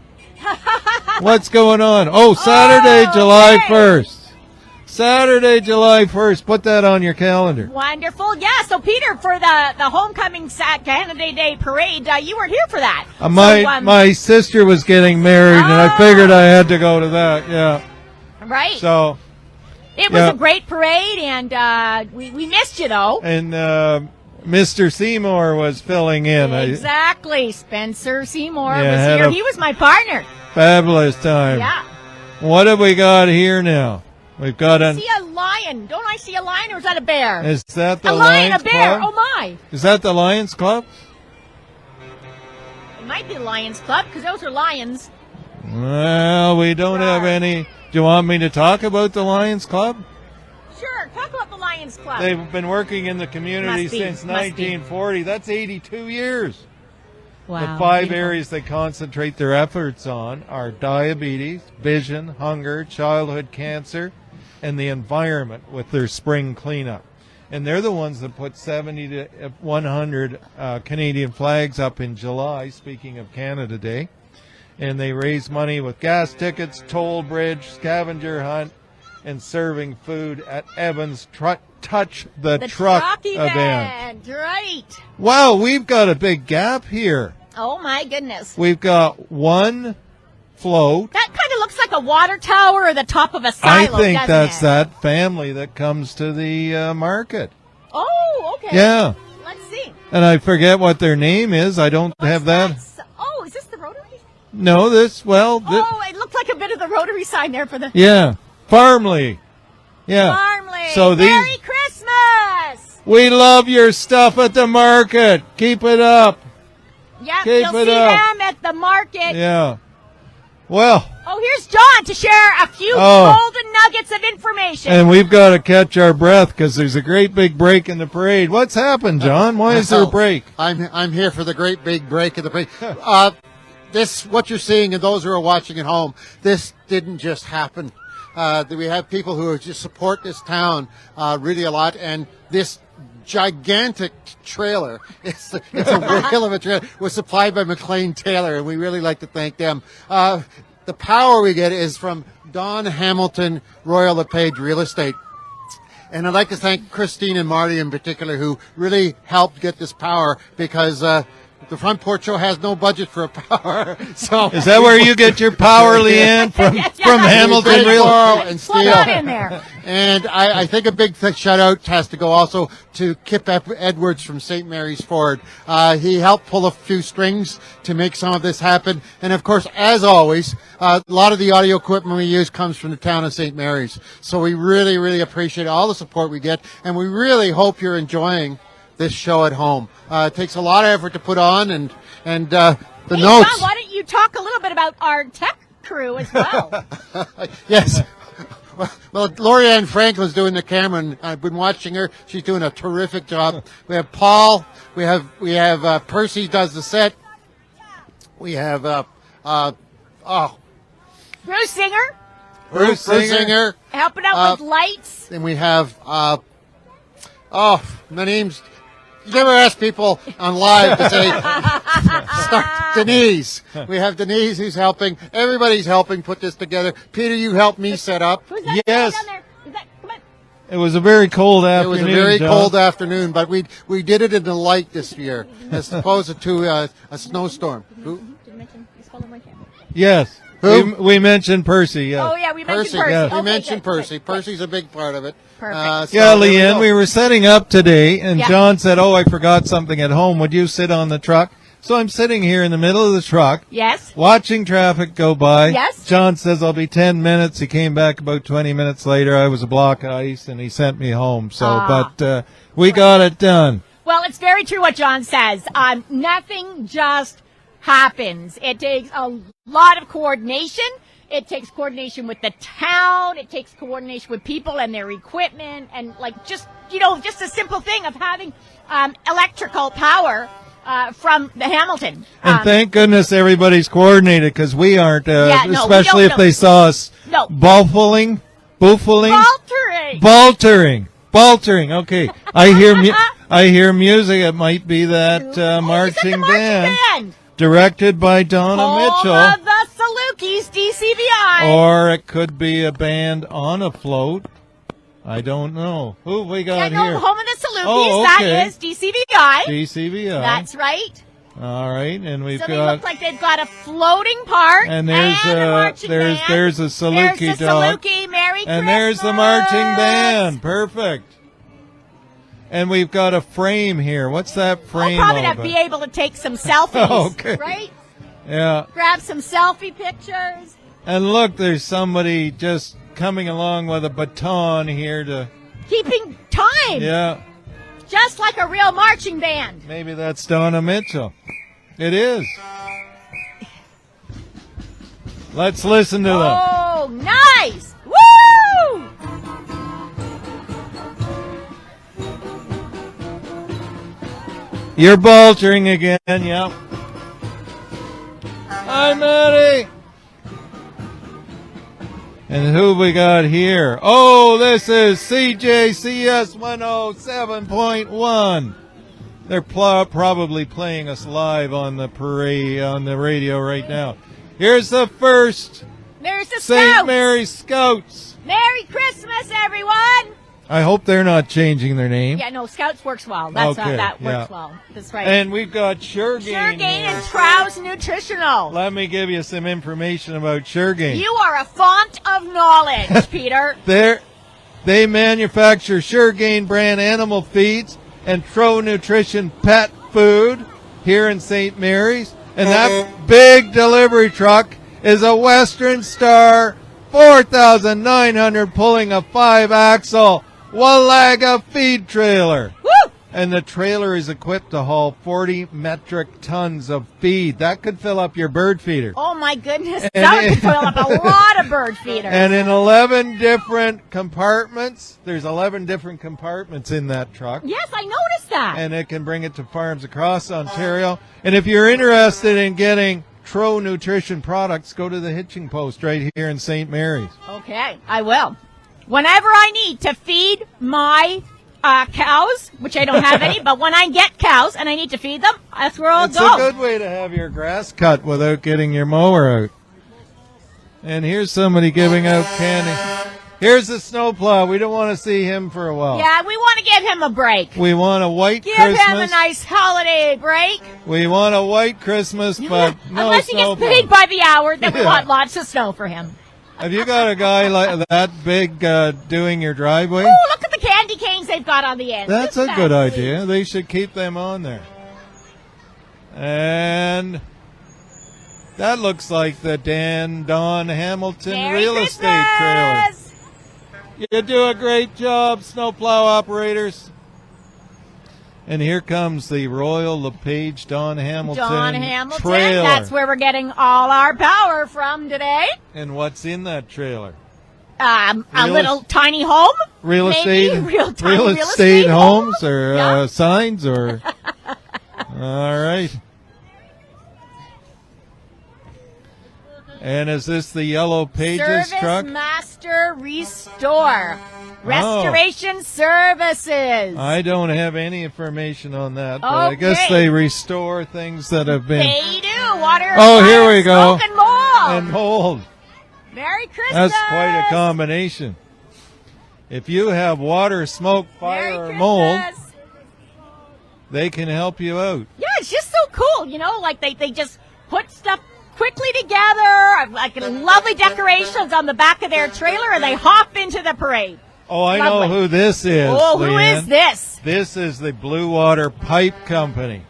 What's going on? Oh, Saturday, July okay. 1st. Saturday, July 1st. Put that on your calendar. Wonderful. Yeah, so Peter, for the homecoming Canada Day Parade, you weren't here for that. My sister was getting married, and I figured I had to go to that. Yeah. Right. So. It was yeah. a great parade, and we missed you, though. And Mr. Seymour was filling in. Exactly. Spencer Seymour Yeah, was had here. a- He was my partner. Fabulous time. Yeah. What have we got here now? We've got I see a lion. Don't I see a lion, or is that a bear? Is that the a lion, Lions a bear. Club? Oh my! Is that the Lions Club? It might be the Lions Club because those are lions. Well, we don't have any. Do you want me to talk about the Lions Club? Sure, talk about the Lions Club. They've been working in the community Must be, since must be. 1940. That's 82 years. Wow, The 5 beautiful. areas they concentrate their efforts on are diabetes, vision, hunger, childhood cancer, and the environment with their spring cleanup. And they're the ones that put 70 to 100 Canadian flags up in July, speaking of Canada Day. And they raise money with gas tickets, toll bridge, scavenger hunt, and serving food at Evans Touch the Truck event. Right. Wow, we've got a big gap here. Oh my goodness. We've got one float. That kind of looks like a water tower or the top of a silo, I think doesn't that's it? that family that comes to the market. Oh, okay. Yeah. Let's see. And I forget what their name is. I don't have that. Oh, is this the Rotary? No, Oh, it looked like a bit of the Rotary sign there for the yeah, Farmley. Yeah. Farmley. So Merry Christmas. we love your stuff at the market. Keep it up. Yep, Keep you'll it see up. them at the market. Yeah. Well, Oh, here's John to share a few Oh. golden nuggets of information. and we've got to catch our breath because there's a great big break in the parade. What's happened, John? Why is there a break? I'm here for the great big break of the parade. This, what you're seeing, and those who are watching at home, this didn't just happen. We have people who just support this town really a lot, and this gigantic trailer, it's a whale of a trailer, was supplied by McLean Taylor, and we really like to thank them. The power we get is from Don Hamilton Royal LePage Real Estate. And I'd like to thank Christine and Marty in particular, who really helped get this power, because the Front Porch Show has no budget for a power. So Is that where you get your power, Liane, from Hamilton Real Real? and Plug steel? that in there. And I think a big shout out has to go also to Kip Edwards from St. Mary's Ford. He helped pull a few strings to make some of this happen. And of course, as always, a lot of the audio equipment we use comes from the town of St. Mary's. So we really, really appreciate all the support we get. And we really hope you're enjoying this show at home. It takes a lot of effort to put on, and the Hey, notes. John, why don't you talk a little bit about our tech crew as well? Yes. Well, Lorianne Franklin's doing the camera, and I've been watching her. She's doing a terrific job. We have Paul. We have Percy does the set. We have Bruce Singer, Bruce Singer. helping out with lights. And we have my name's. You never ask people on live to say start Denise. We have Denise who's helping. Everybody's helping put this together. Peter, you helped me set up. Who's that Yes. guy down there? Is that, come on. It was a very cold It afternoon. was a very John. cold afternoon, but we did it in the light this year, as opposed to a snowstorm. Who? Did you mention he's holding my camera? Yes. Who? We mentioned Percy. Yeah. Oh, yeah, we mentioned Percy. Percy. yeah. We Okay, mentioned good, Percy. good, good. Percy's a big part of it. Perfect. Yeah, there we Liane, go. we were setting up today, and Yeah. John said, "Oh, I forgot something at home. Would you sit on the truck?" So I'm sitting here in the middle of the truck, Yes. watching traffic go by. Yes. John says, "I'll be 10 minutes." He came back about 20 minutes later. I was a block of ice, and he sent me home. So, but we got it done. Well, it's very true what John says. Nothing just happens. It takes a lot of coordination. It takes coordination with the town. It takes coordination with people and their equipment, and just a simple thing of having electrical power from the Hamilton. And thank goodness everybody's coordinated, because we aren't, Yeah, no, we especially don't if know. they saw us No. boofling. Baltering. Baltering. Okay. I hear music. It might be that marching band directed by Donna Home Mitchell. of the Salukis, DCVI. Or it could be a band on a float. I don't know. Who we got Yeah, no, here? Home of the Salukis. Oh, okay. That is DCVI. DCVI. That's right. All right, and we've So they got look like they've got a floating part. and there's a marching band. there's a Saluki There's the dog. Saluki. Merry Christmas. And there's the marching band. Perfect. And we've got a frame here. What's that I'll frame? probably all not be about? able to take some selfies. Okay. Right? Yeah. Grab some selfie pictures. And look, there's somebody just coming along with a baton here to... Keeping time. Yeah. Just like a real marching band. Maybe that's Donna Mitchell. It is. Let's listen to them. Oh, nice. Woo! You're baltering again, yep. Hi, Maddie. And who we got here? Oh, this is CJCS 107.1. They're probably playing us live on the parade, on the radio right now. Here's the first There's the St. Scouts. Mary's Scouts. Merry Christmas, everyone. I hope they're not changing their name. Yeah, no, Scouts works well. That's Okay, that yeah. works well. That's right. And we've got Suregain Suregain here. and Trow's Nutritional. Let me give you some information about Suregain. You are a font of knowledge, Peter. They manufacture Suregain brand animal feeds and Tro Nutrition pet food here in St. Mary's. And that big delivery truck is a Western Star 4,900 pulling a 5-axle Wallaga feed trailer. Woo! And the trailer is equipped to haul 40 metric tons of feed. That could fill up your bird feeder. Oh my goodness, that would fill up a lot of bird feeders. And in 11 different compartments, there's 11 different compartments in that truck. Yes, I noticed that. And it can bring it to farms across Ontario. And if you're interested in getting Tro Nutrition products, go to the hitching post right here in St. Mary's. Okay, I will. Whenever I need to feed my cows, which I don't have any, but when I get cows and I need to feed them, that's where I'll It's go. a good way to have your grass cut without getting your mower out. And here's somebody giving out candy. Here's the snowplow. We don't want to see him for a while. Yeah, we want to give him a break. We want a white Give Christmas. him a nice holiday break. We want a white Christmas, but no Unless he gets snowplow. paid by the hour, then we Yeah. want lots of snow for him. Have you got a guy like that big doing your driveway? Oh, look at the candy canes they've got on the end. That's Isn't a good that idea. They should keep them on there. And that looks like the Don Hamilton Merry real Christmas! estate trailer. You do a great job, snowplow operators. And here comes the Royal LePage Don Hamilton Don Hamilton. trailer. That's where we're getting all our power from today. And what's in that trailer? A Real little tiny home. Real maybe. estate, Real tiny real estate homes or Yeah. signs or. All right. And is this the Yellow Pages Service truck? Master Restore. Restoration Services. I don't have any information on that, but I guess Okay. they restore things that have been They do. Water. Oh, here fire, we go. Smoke and mold. and mold. Merry Christmas. That's quite a combination. If you have water, smoke, Merry fire, or Christmas. mold, they can help you out. Yeah, it's just so cool, you know, like they just put stuff quickly together, like lovely decorations on the back of their trailer, and they hop into the parade. Oh, I Lovely. know who this is. Oh, who Liane. is this? This is the Blue Water Pipe Company.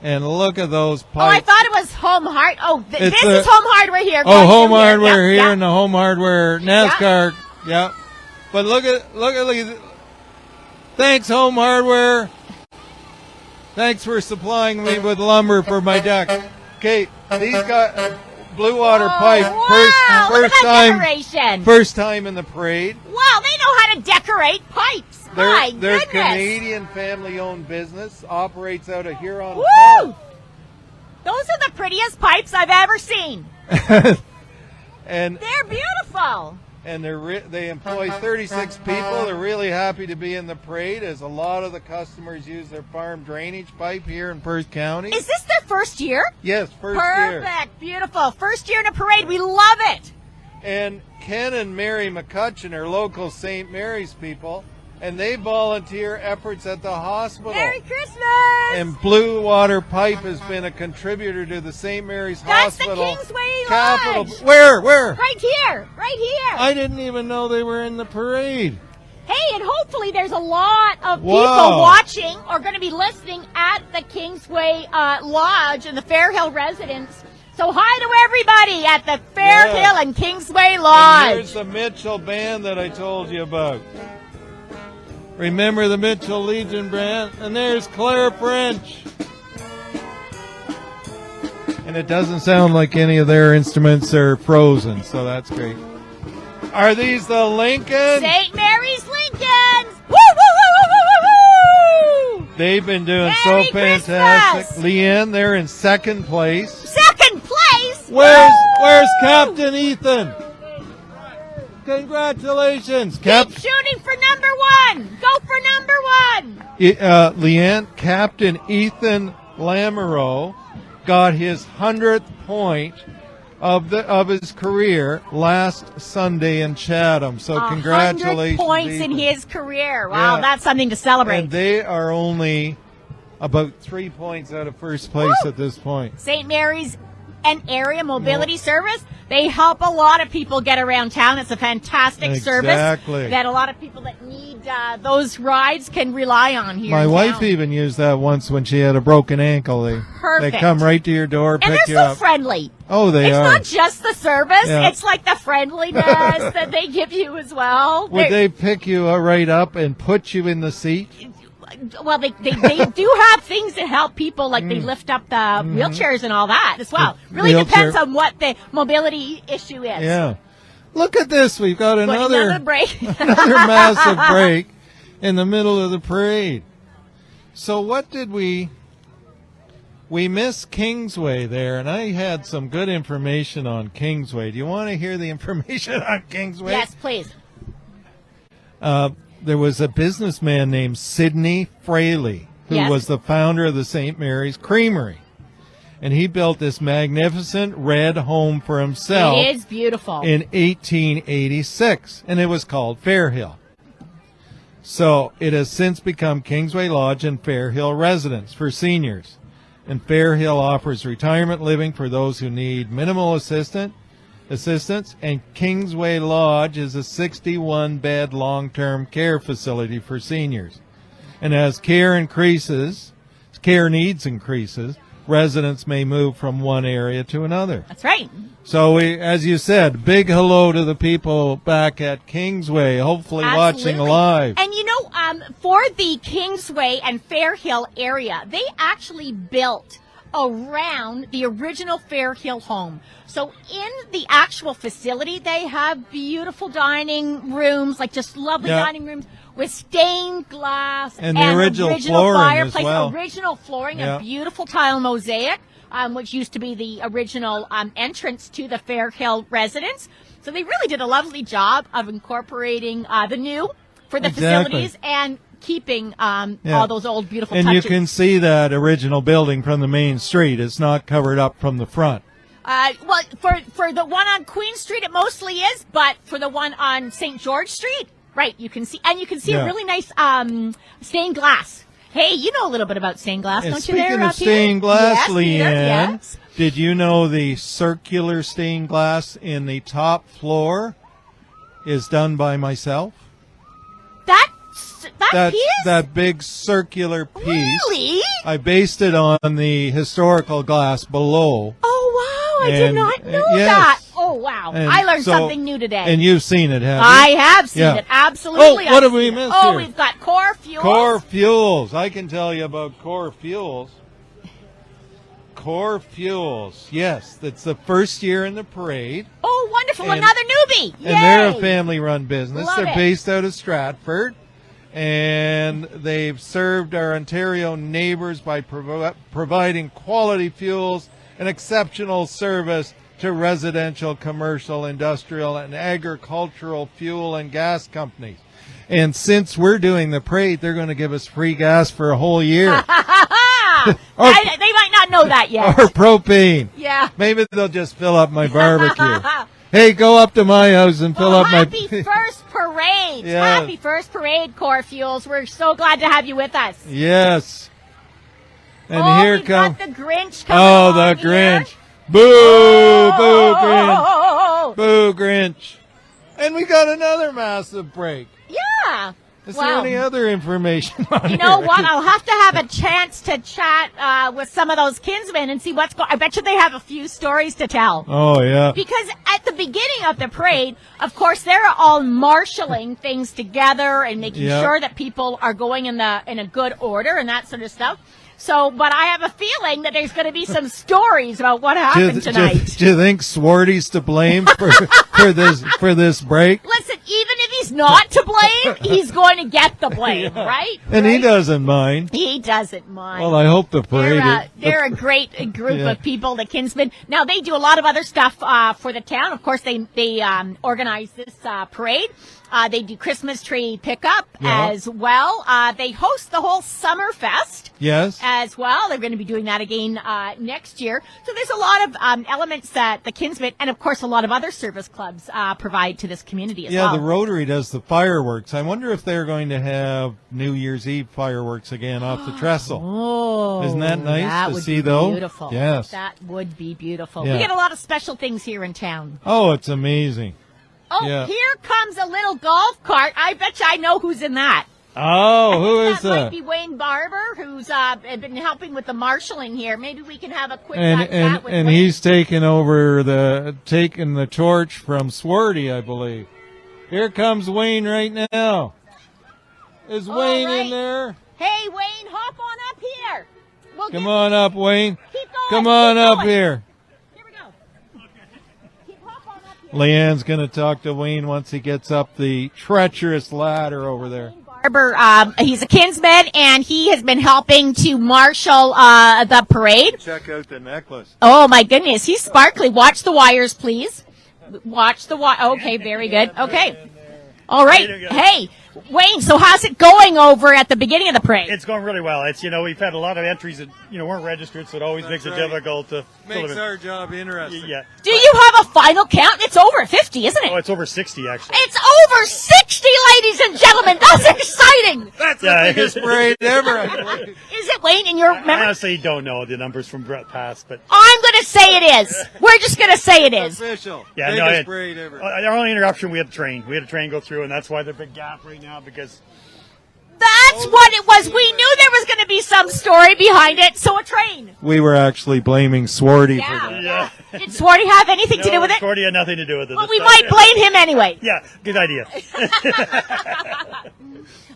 And look at those Oh, I pipes. thought it was Home Hard. Oh, this It's is Home Hardware here. Oh, going Home through Hardware here Yeah, and the Home Hardware NASCAR. Yeah. But look at thanks, Home Hardware. Thanks for supplying me with lumber for my deck. Okay, these got Blue Water Pipe. Wow, look at First that time. decoration. First time in the parade. Wow, they know how to decorate pipes. My They're goodness. Canadian family-owned business, operates out of Huron Woo! Park. Those are the prettiest pipes I've ever seen. and They're beautiful. and they employ 36 people. They're really happy to be in the parade, as a lot of the customers use their farm drainage pipe here in Perth County. Is this their first year? Yes, first year. Perfect. Beautiful. First year in a parade. We love it. And Ken and Mary McCutcheon are local St. Mary's people, and they volunteer efforts at the hospital. Merry Christmas. And Blue Water Pipe has been a contributor to the St. Mary's That's Hospital. the Kingsway Capital. Lodge. Where? Right here. Right here. I didn't even know they were in the parade. Hey, and hopefully there's a lot of people Wow. watching or going to be listening at the Kingsway Lodge and the Fairhill residence. So So hi to everybody at the Fairhill and Kingsway Lodge. And here's the Mitchell band that I told you about. Remember the Mitchell Legion band? And there's Claire French. And it doesn't sound like any of their instruments are frozen, so that's great. Are these the Lincolns? St. Mary's Lincolns! Woo, woo, woo, woo, woo, woo, woo! They've been doing Merry so fantastic. Christmas! Leanne, they're in second place. Second place! Where's Captain Ethan? Congratulations, Keep shooting for number one! Go for number one! Leanne, Captain Ethan Lamoureux got his 100th point of his career last Sunday in Chatham. So congratulations, 100 points Ethan. in his career. Wow, Yeah. that's something to celebrate. And they are only about 3 points out of first place at this point. St. Mary's and area mobility service. They help a lot of people get around town. It's a fantastic service Exactly. that a lot of people that need those rides can rely on here. My in wife town. even used that once when she had a broken ankle. They Perfect. come right to your door, And pick they're you so up. friendly. Oh, they It's are. not just the service. Yeah. It's like the friendliness that they give you as well. Would They're- they pick you right up and put you in the seat? Well, they do have things that help people, like they lift up the wheelchairs and all that as well. Really depends Wheelchair. on what the mobility issue is. Yeah. Look at this. We've got But another break. another massive break in the middle of the parade. So what did we missed Kingsway there, and I had some good information on Kingsway. Do you want to hear the information on Kingsway? Yes, please. There was a businessman named Sidney Fraley who Yes. was the founder of the St. Mary's Creamery. And he built this magnificent red home for himself It is beautiful. in 1886, and it was called Fairhill. So it has since become Kingsway Lodge and Fairhill Residence for seniors. And Fairhill offers retirement living for those who need minimal assistance, and Kingsway Lodge is a 61-bed long-term care facility for seniors. And as care needs increases, residents may move from one area to another. That's right. So, as you said, big hello to the people back at Kingsway, hopefully watching Absolutely. live. And you know, for the Kingsway and Fairhill area, they actually built around the original Fairhill home. So in the actual facility, they have beautiful dining rooms, like just lovely Yeah. dining rooms with stained glass And the original flooring as fireplace, well. original flooring, Yeah. a beautiful tile mosaic, which used to be the original entrance to the Fairhill residence. So they really did a lovely job of incorporating the new for the Exactly. facilities and keeping Yeah. all those old beautiful And touches. you can see that original building from the main street. It's not covered up from the front. Well, for the one on Queen Street, it mostly is, but for the one on St. George Street, right, you can see Yeah. a really nice stained glass. Hey, you know a little bit about stained glass, And don't you? There, speaking of up here? stained glass, Yes, Peter, Leanne, yes. did you know the circular stained glass in the top floor is done by myself? That piece? That big circular piece. Really? I based it on the historical glass below. Oh wow! I did And, not know yes. that. Oh wow! And I learned so- something new today. And you've seen it, haven't you? I have seen Yeah. it absolutely. Oh, what I've have we seen it. missed Oh, here? we've got core fuels. Core Fuels. I can tell you about Core Fuels. Core Fuels. Yes, that's the first year in the parade. Oh, wonderful! And- Another newbie. And they're a Yay! family-run business. Love They're it. based out of Stratford. And they've served our Ontario neighbors by providing quality fuels and exceptional service to residential, commercial, industrial, and agricultural fuel and gas companies. And since we're doing the parade, they're going to give us free gas for a whole year. They might not know that yet. Or propane. Yeah. Maybe they'll just fill up my barbecue. Hey, go up to my house and fill up my... Happy first parade! Yeah. Happy first parade, Core Fuels. We're so glad to have you with us. Yes. And oh, here we've comes... got the Grinch coming Oh, the along here. Grinch. Boo, boo, Grinch. Oh, Boo, Grinch. And we got another massive break. yeah. Is Well, there any other information on you know here? what? I'll have to have a chance to chat with some of those kinsmen and see what's going. I bet you they have a few stories to tell. Oh, yeah. Because at the beginning of the parade, of course, they're all marshaling things together and making Yeah. sure that people are going in a good order and that sort of stuff. So, but I have a feeling that there's going to be some stories about what happened tonight. Do you think Swarty's to blame for this break? Listen, even if he's not to blame, he's going to get the blame, right? And he Right? doesn't mind. He doesn't mind. Well, I hope the parade. They're a great group Yeah. of people, the Kinsmen. Now they do a lot of other stuff for the town. Of course, they organize this parade. They do Christmas tree pickup Yeah. as well. They host the whole Summer Fest Yes. as well. They're going to be doing that again next year. So there's a lot of elements that the Kinsmen and, of course, a lot of other service clubs provide to this community as Yeah, well. the Rotary does the fireworks. I wonder if they're going to have New Year's Eve fireworks again off the trestle. Oh, Isn't that nice that to would see be those? Beautiful. Yes. That would be beautiful. Yeah. We get a lot of special things here in town. Oh, it's amazing. Oh, Yeah. here comes a little golf cart. I bet you I know who's in that. Oh, who I think is that? Might that? be Wayne Barber, who's been helping with the marshalling here. Maybe we can have a quick And chat with and Wayne. he's taking the torch from Swarty, I believe. Here comes Wayne right now. Is All Wayne right. in there? Hey, Wayne, hop on up here. We'll Come get- on up, Wayne. Keep going. Come on keep up going. here. Here we go. Hop on up here. Leanne's going to talk to Wayne once he gets up the treacherous ladder over there. Barber, he's a Kinsman, and he has been helping to marshal the parade. Check out the necklace. Oh my goodness, he's sparkly. Watch the wires, please. Watch the wire. Okay, very good. Okay. All right. Hey, Wayne, so how's it going over at the beginning of the parade? It's going really well. It's, we've had a lot of entries that, weren't registered, so it always makes That's it right. difficult to fill Makes them in. our job interesting. Yeah. Do you have a final count? It's over 50, isn't Oh, it? it's over 60, actually. It's over 60, ladies and gentlemen. That's exciting. That's Yeah, the biggest parade ever. I believe. Is it, Wayne, in your I memory? honestly don't know the numbers from past, but I'm going to say it is. We're just going to say it is. Official. yeah, Biggest no. parade ever. Our only interruption, we had a train. We had a train go through, and that's why there's a big gap right now, because That's what it was. We knew there was going to be some story behind it. So a train. We were actually blaming Swarty for Yeah. that. yeah. Did Swarty have anything to do with it? Cordy had nothing to do with it. Well, this we time. might blame him anyway. Yeah, good idea.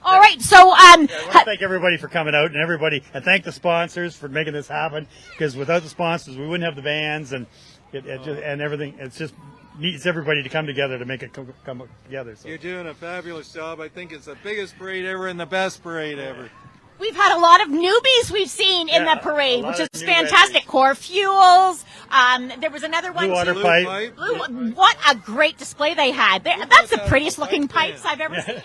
All right. So, I want to thank everybody for coming out, and thank the sponsors for making this happen. Because without the sponsors, we wouldn't have the bands and and everything. It's just needs everybody to come together to make it come together. So. You're doing a fabulous job. I think it's the biggest parade ever and the best parade ever. we've had a lot of newbies we've seen in Yeah, the parade, a lot which of is new fantastic. entries. Core Fuels. There was another one. Blue water too. pipe. Blue, what a great display they had. That's the prettiest looking pipes I've ever seen.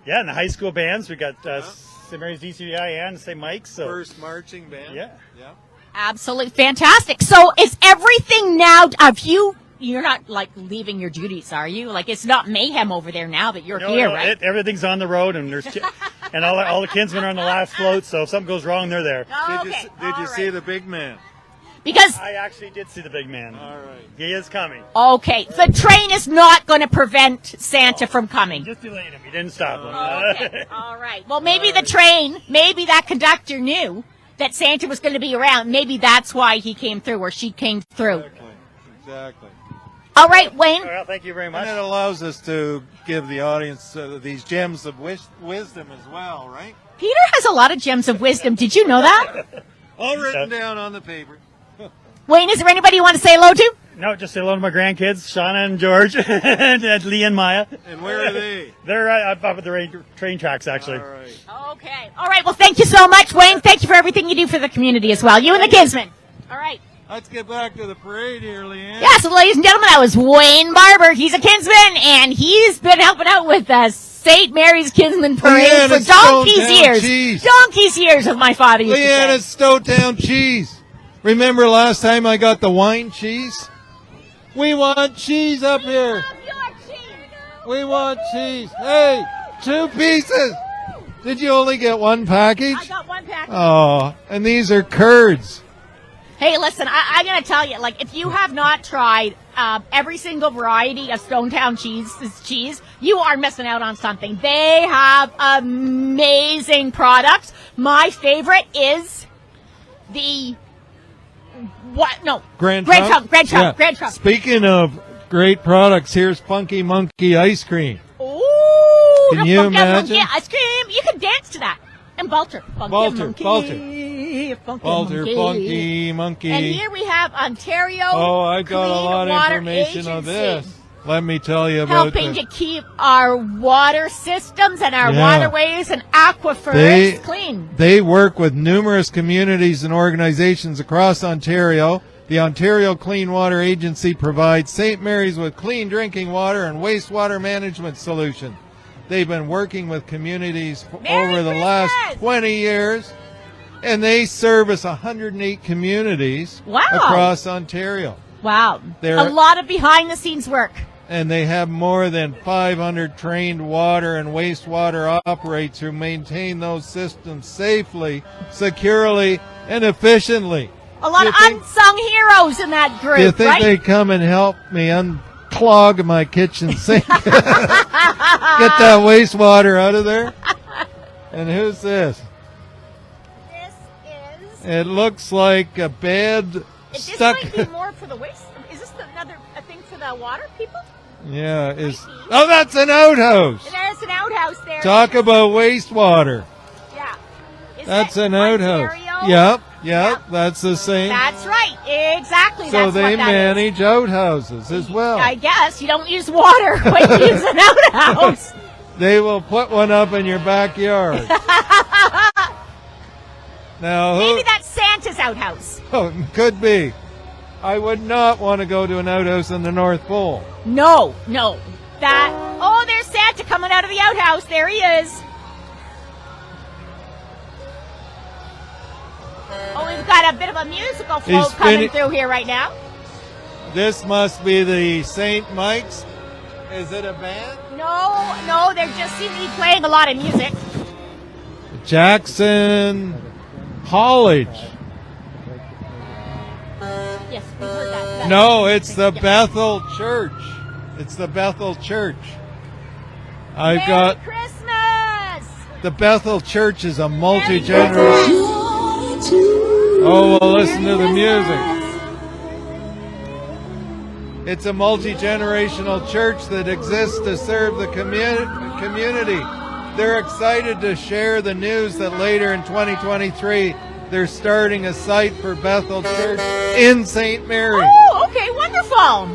Yeah, and the high school bands, we got St. Mary's DCI and St. Mike's. So First marching band. Yeah. Absolutely fantastic. So is everything now, you're not like leaving your duties, are you? Like it's not mayhem over there now that you're here, right? Everything's on the road, and there's and all the kinsmen are on the last float. So if something goes wrong, they're there. Okay, Did you all see right. the big man? Because, I actually did see the big man. All right. He is coming. okay, the train is not going to prevent Santa from coming. Just delayed him. He didn't stop him. Okay, all right. Well, maybe the train, maybe that conductor knew that Santa was going to be around. Maybe that's why he came through, or she came through. Exactly. All right, Wayne. Well, thank you very And much. it allows us to give the audience these gems of wisdom as well, right? Peter has a lot of gems of wisdom. Did you know that? All written down on the paper. Wayne, is there anybody you want to say hello to? No, just say hello to my grandkids, Shauna and George, and Lee and Maya. And where are they? They're up at the train tracks, actually. All right. Okay. All right. Well, thank you so much, Wayne. Thank you for everything you do for the community as well. You and the Kinsmen. All right. Let's get back to the parade here, Liane. Yeah, so ladies and gentlemen, that was Wayne Barber. He's a Kinsman, and he's been helping out with the St. Mary's Kinsman Parade Leanne, for it's donkey's Stone Town years. cheese. Donkey's years, as my father used Leanne, to it's say. Stowtown cheese. Remember last time I got the wine cheese? We want cheese up here. We want cheese. Hey, 2 pieces. Did you only get one package? I got one package. Oh, and these are curds. Hey, listen, I'm going to tell you, like, if you have not tried every single variety of Stonetown cheese, you are missing out on something. They have amazing products. My favorite is the Grand Trunk. Speaking of great products, here's Funky Monkey ice cream. Ooh, Can you imagine? Monkey ice cream. You can dance to that. And Balter. Funky Monkey. And here we have Ontario. Oh, I've got a Clean lot of Water information on Agency, this. Let me tell you about helping to keep our water systems and our Yeah. waterways and aquifers clean. They work with numerous communities and organizations across Ontario. The Ontario Clean Water Agency provides St. Mary's with clean drinking water and wastewater management solutions. They've been working with communities over the last 20 years, and they service 108 communities across Ontario. Wow. A lot of behind-the-scenes work. And they have more than 500 trained water and wastewater operators who maintain those systems safely, securely, and efficiently. A lot of unsung heroes in that group, Do you think right? they come and help me unclog my kitchen sink? Get that wastewater out of there? And who's this? This is... It looks like a bed This stuck... might be more for the waste. Is this a thing for the water people? Yeah, oh, that's an outhouse. There's an outhouse there. Talk about wastewater. Yeah. That's an outhouse. Ontario? Yep, that's the same. That's right. Exactly. So that's they what that manage outhouses as well. I guess you don't use water when you use an outhouse. They will put one up in your backyard. Now, Maybe that's Santa's outhouse. Oh, could be. I would not want to go to an outhouse in the North Pole. No. There's Santa coming out of the outhouse. There he is. Oh, we've got a bit of a musical float coming through here right now. This must be the St. Mike's. Is it a band? No, they're just seem to be playing a lot of music. Jackson College. Yes, we heard that. No, it's the Bethel Church. It's the Bethel Church. Merry Christmas! The Bethel Church is a multi-generational. Oh, well, listen to the music. It's a multi-generational church that exists to serve the community. They're excited to share the news that later in 2023, they're starting a site for Bethel Church in St. Mary. Oh, okay, wonderful.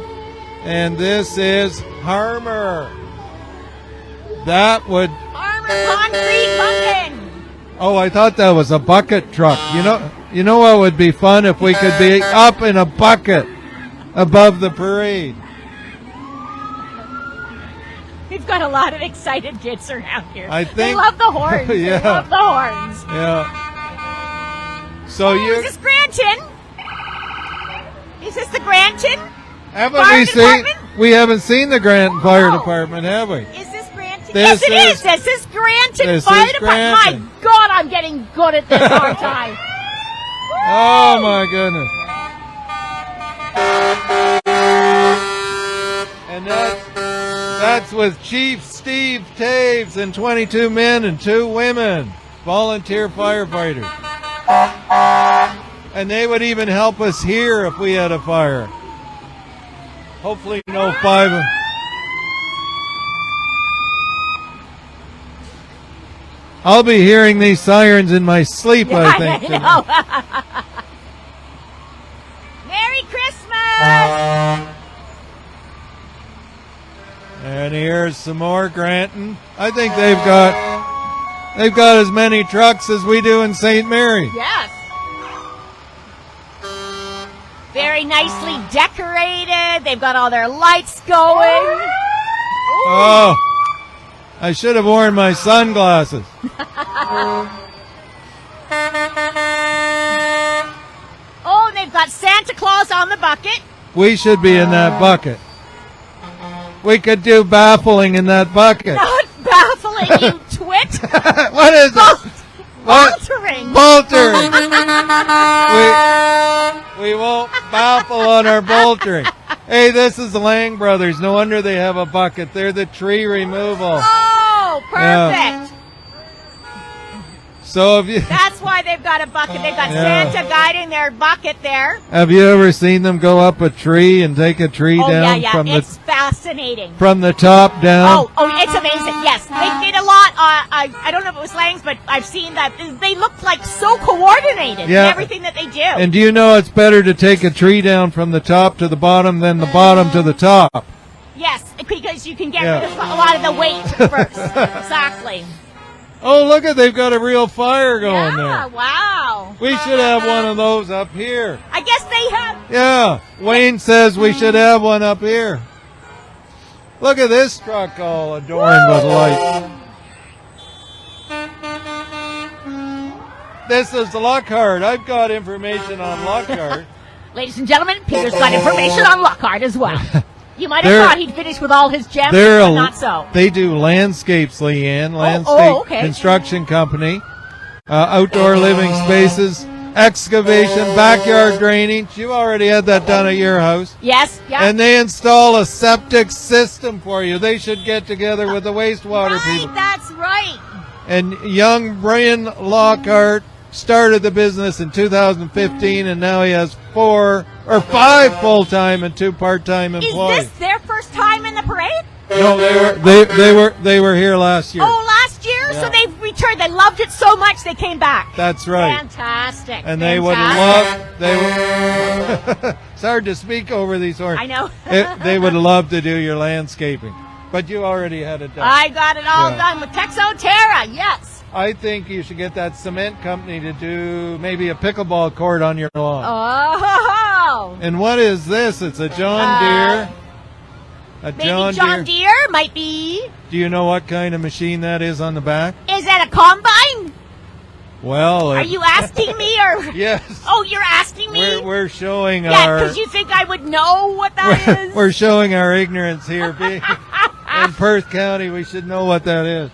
And this is Harmer. Harmer Concrete Pumpkin. Oh, I thought that was a bucket truck. You know what would be fun if we could be up in a bucket above the parade. We've got a lot of excited kids around here. I think they love the horns. Yeah. They love the horns. Yeah. So is this Granton? Is this the Granton? We haven't seen the Granton Fire Department, have we? Is this Granton? Yes, it is. This is Granton Fire Department. My God, I'm getting good at this, aren't I? Oh my goodness. And that's with Chief Steve Taves and 22 men and 2 women, volunteer firefighters. And they would even help us here if we had a fire. Hopefully no 5. I'll be hearing these sirens in my sleep, I think. Merry Christmas! And here's some more Granton. I think they've got as many trucks as we do in St. Mary. Yes. Very nicely decorated. They've got all their lights going. Oh, I should have worn my sunglasses. Oh, and they've got Santa Claus on the bucket. We should be in that bucket. We could do baffling in that bucket. Not baffling, you twit. What is it? Boltering. We won't baffle on our boltering. Hey, this is the Lang brothers. No wonder they have a bucket. They're the tree removal. Oh, perfect. So have you That's why they've got a bucket. They've got Santa guiding their bucket there. have you ever seen them go up a tree and take a tree Oh, down yeah. from It's fascinating. the top down? Oh, it's amazing. Yes, they did a lot. I don't know if it was Lang's, but I've seen that. They look like so coordinated in everything that they do. And do you know it's better to take a tree down from the top to the bottom than the bottom to the top? Yes, because you can get rid of a lot of the weight first. Exactly. Oh, look at they've got a real fire going Yeah, there. wow. We should have one of those up here. I guess they have. Yeah, Wayne says we should have one up here. Look at this truck all adorned with lights. This is Lockhart. I've got information on Lockhart. Ladies and gentlemen, Peter's got information on Lockhart as well. You might have They're- thought he'd finish with all his gems, but not so. They do landscapes, Liane. Landscape okay. construction company. Outdoor living spaces, excavation, backyard drainage. You already had that done at your house. Yes, yeah. And they install a septic system for you. They should get together with the wastewater right, people. that's right. And young Brian Lockhart started the business in 2015, and now he has 4 or 5 full-time and 2 part-time Is employees. this their first time in the parade? No, they were here last year. Oh, last year? Yeah. So they've returned. They loved it so much they came back. That's right. Fantastic. And they would it's hard to speak over these horns. I know. They would love to do your landscaping. But you already had it done. I got it all Yeah. done with Texoterra, yes. I think you should get that cement company to do maybe a pickleball court on your lawn. Oh. And what is this? It's a John Deere. A Maybe John Deere. Deere might be. Do you know what kind of machine that is on the back? Is that a combine? Well, Are you asking me or? yes. Oh, you're asking me? We're showing Yeah, our. because you think I would know what that is? We're showing our ignorance here. In Perth County, we should know what that is.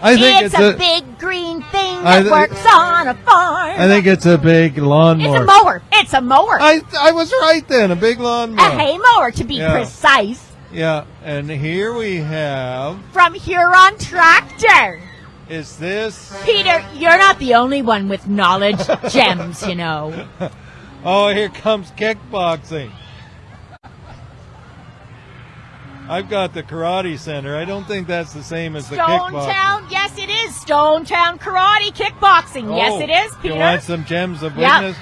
I think it's a big green thing I that thi- works on a farm. I think it's a big lawnmower. It's a mower. It's a mower. I was right then. A big lawnmower. A hay mower, to be Yeah. precise. Yeah, and here we have. From Huron Tractor. Is this? Peter, you're not the only one with knowledge gems, you know. Oh, here comes kickboxing. I've got the karate center. I don't think that's the same as the kickboxing. Stonetown, yes it is. Stonetown Karate Kickboxing. Yes Oh, it is, Peter. You want some gems of Yeah.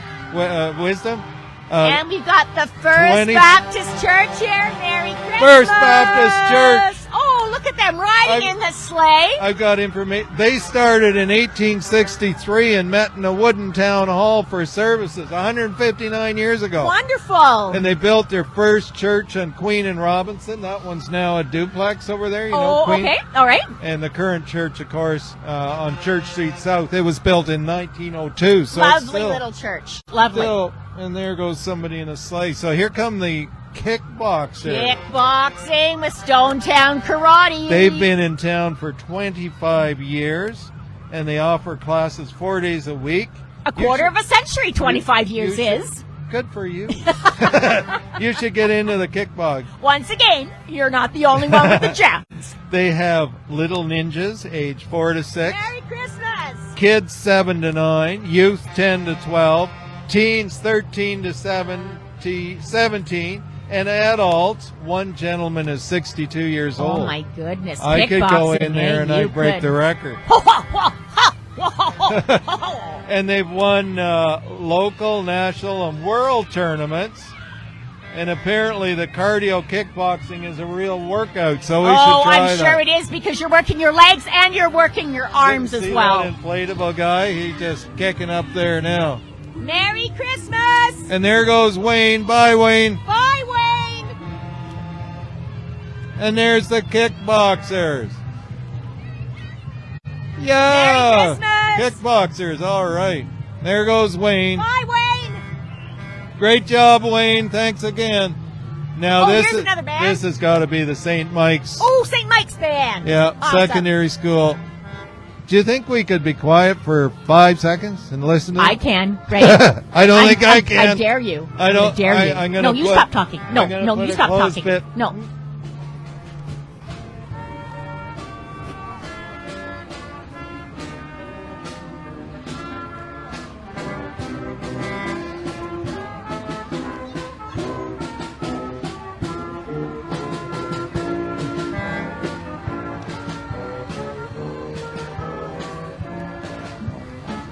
wisdom? And we've got the First 20 Baptist Church here. Merry Christmas. First Baptist Church. Oh, look at them riding in the sleigh. I've got information. They started in 1863 and met in a wooden town hall for services 159 years ago. Wonderful. And they built their first church on Queen and Robinson. That one's now a duplex over there. You know, Oh, Queen. okay. All right. And the current church, of course, on Church Street South. It was built in 1902. So it's Lovely still, little church. Lovely. and there goes somebody in a sleigh. So here come the kickboxers. Kickboxing with Stonetown Karate. They've been in town for 25 years, and they offer classes 4 days a week. a quarter of a century, 25 You years should- is. Good for you. You should get into the kickbox. Once again, you're not the only one with the gems. They have little ninjas, age 4 to 6, Merry Christmas. kids 7 to 9, youth 10 to 12, teens 13 to 17, and adults. One gentleman is 62 years old. Oh my goodness. I could go Kickboxing, in there and I'd break the record. And they've won local, national, and world tournaments. And apparently the cardio kickboxing is a real workout, so we should try I'm that. sure it is because you're working your legs and you're working your arms as See well. that inflatable guy? He's just kicking up there now. Merry Christmas. And there goes Wayne. Bye, Wayne. Bye, Wayne. And there's the kickboxers. Yeah. Merry Christmas. Kickboxers, all right. There goes Wayne. Bye, Wayne. Great job, Wayne. Thanks again. Now Oh, this here's is another band. this has got to be the St. Mike's. Oh, St. Mike's band. Yeah, Awesome. secondary school. Do you think we could be quiet for 5 seconds and listen to I it? can, Greg. I don't think I can. I dare you. I don't. dare you. I'm gonna no, you put- stop talking. No, I'm gonna no, put you a stop closed talking. bit. No.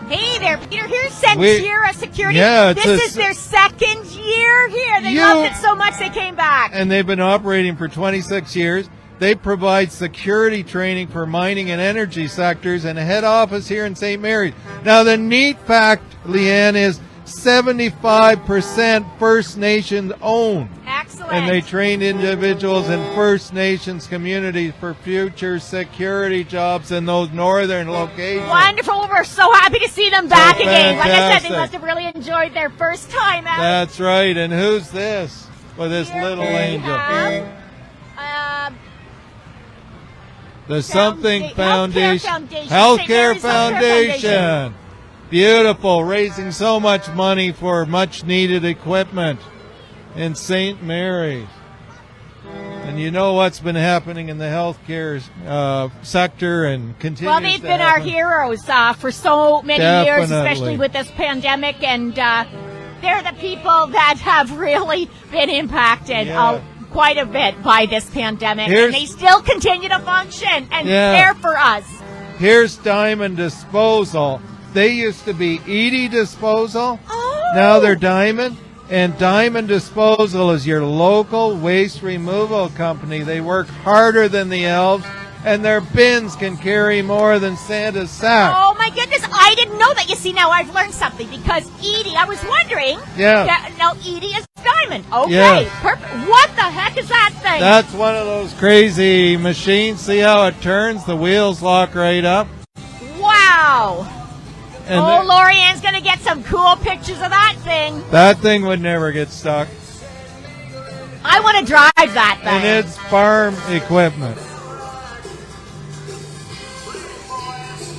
Hey there, Peter. Here's Centura Security. Yeah, it's this a is their second year here. They You- loved it so much they came back. And they've been operating for 26 years. They provide security training for mining and energy sectors and a head office here in St. Mary's. Now, the neat fact, Liane, is 75% First Nations owned. Excellent. And they train individuals in First Nations communities for future security jobs in those northern locations. Wonderful. We're so happy to see them back again. Like I said, fantastic. they must have really enjoyed their first time out. That's right. And who's this? With this Here little we angel. have, The Something Healthcare Foundation. Foundation. Healthcare St. Mary's Healthcare Foundation. Foundation. Beautiful. Raising so much money for much needed equipment in St. Mary's. And you know what's been happening in the healthcare sector and continues well, they've to been our happen. heroes for so many years, Definitely. especially with this pandemic. And they're the people that have really been impacted Yeah. quite a bit by this pandemic. Here's- And they still continue to function and Yeah. care for us. Here's Diamond Disposal. They used to be Edie Disposal. Oh. Now they're Diamond. And Diamond Disposal is your local waste removal company. They work harder than the elves, and their bins can carry more than Santa's sack. Oh my goodness, I didn't know that. You see, now I've learned something because Edie, I was wondering. Yeah. No, Edie is Diamond. Okay, Yeah. perfect. What the heck is that thing? That's one of those crazy machines. See how it turns? The wheels lock right up. Wow. And Oh, Lorianne's going to get some cool pictures of that thing. that thing would never get stuck. I want to drive that thing. And it's farm equipment.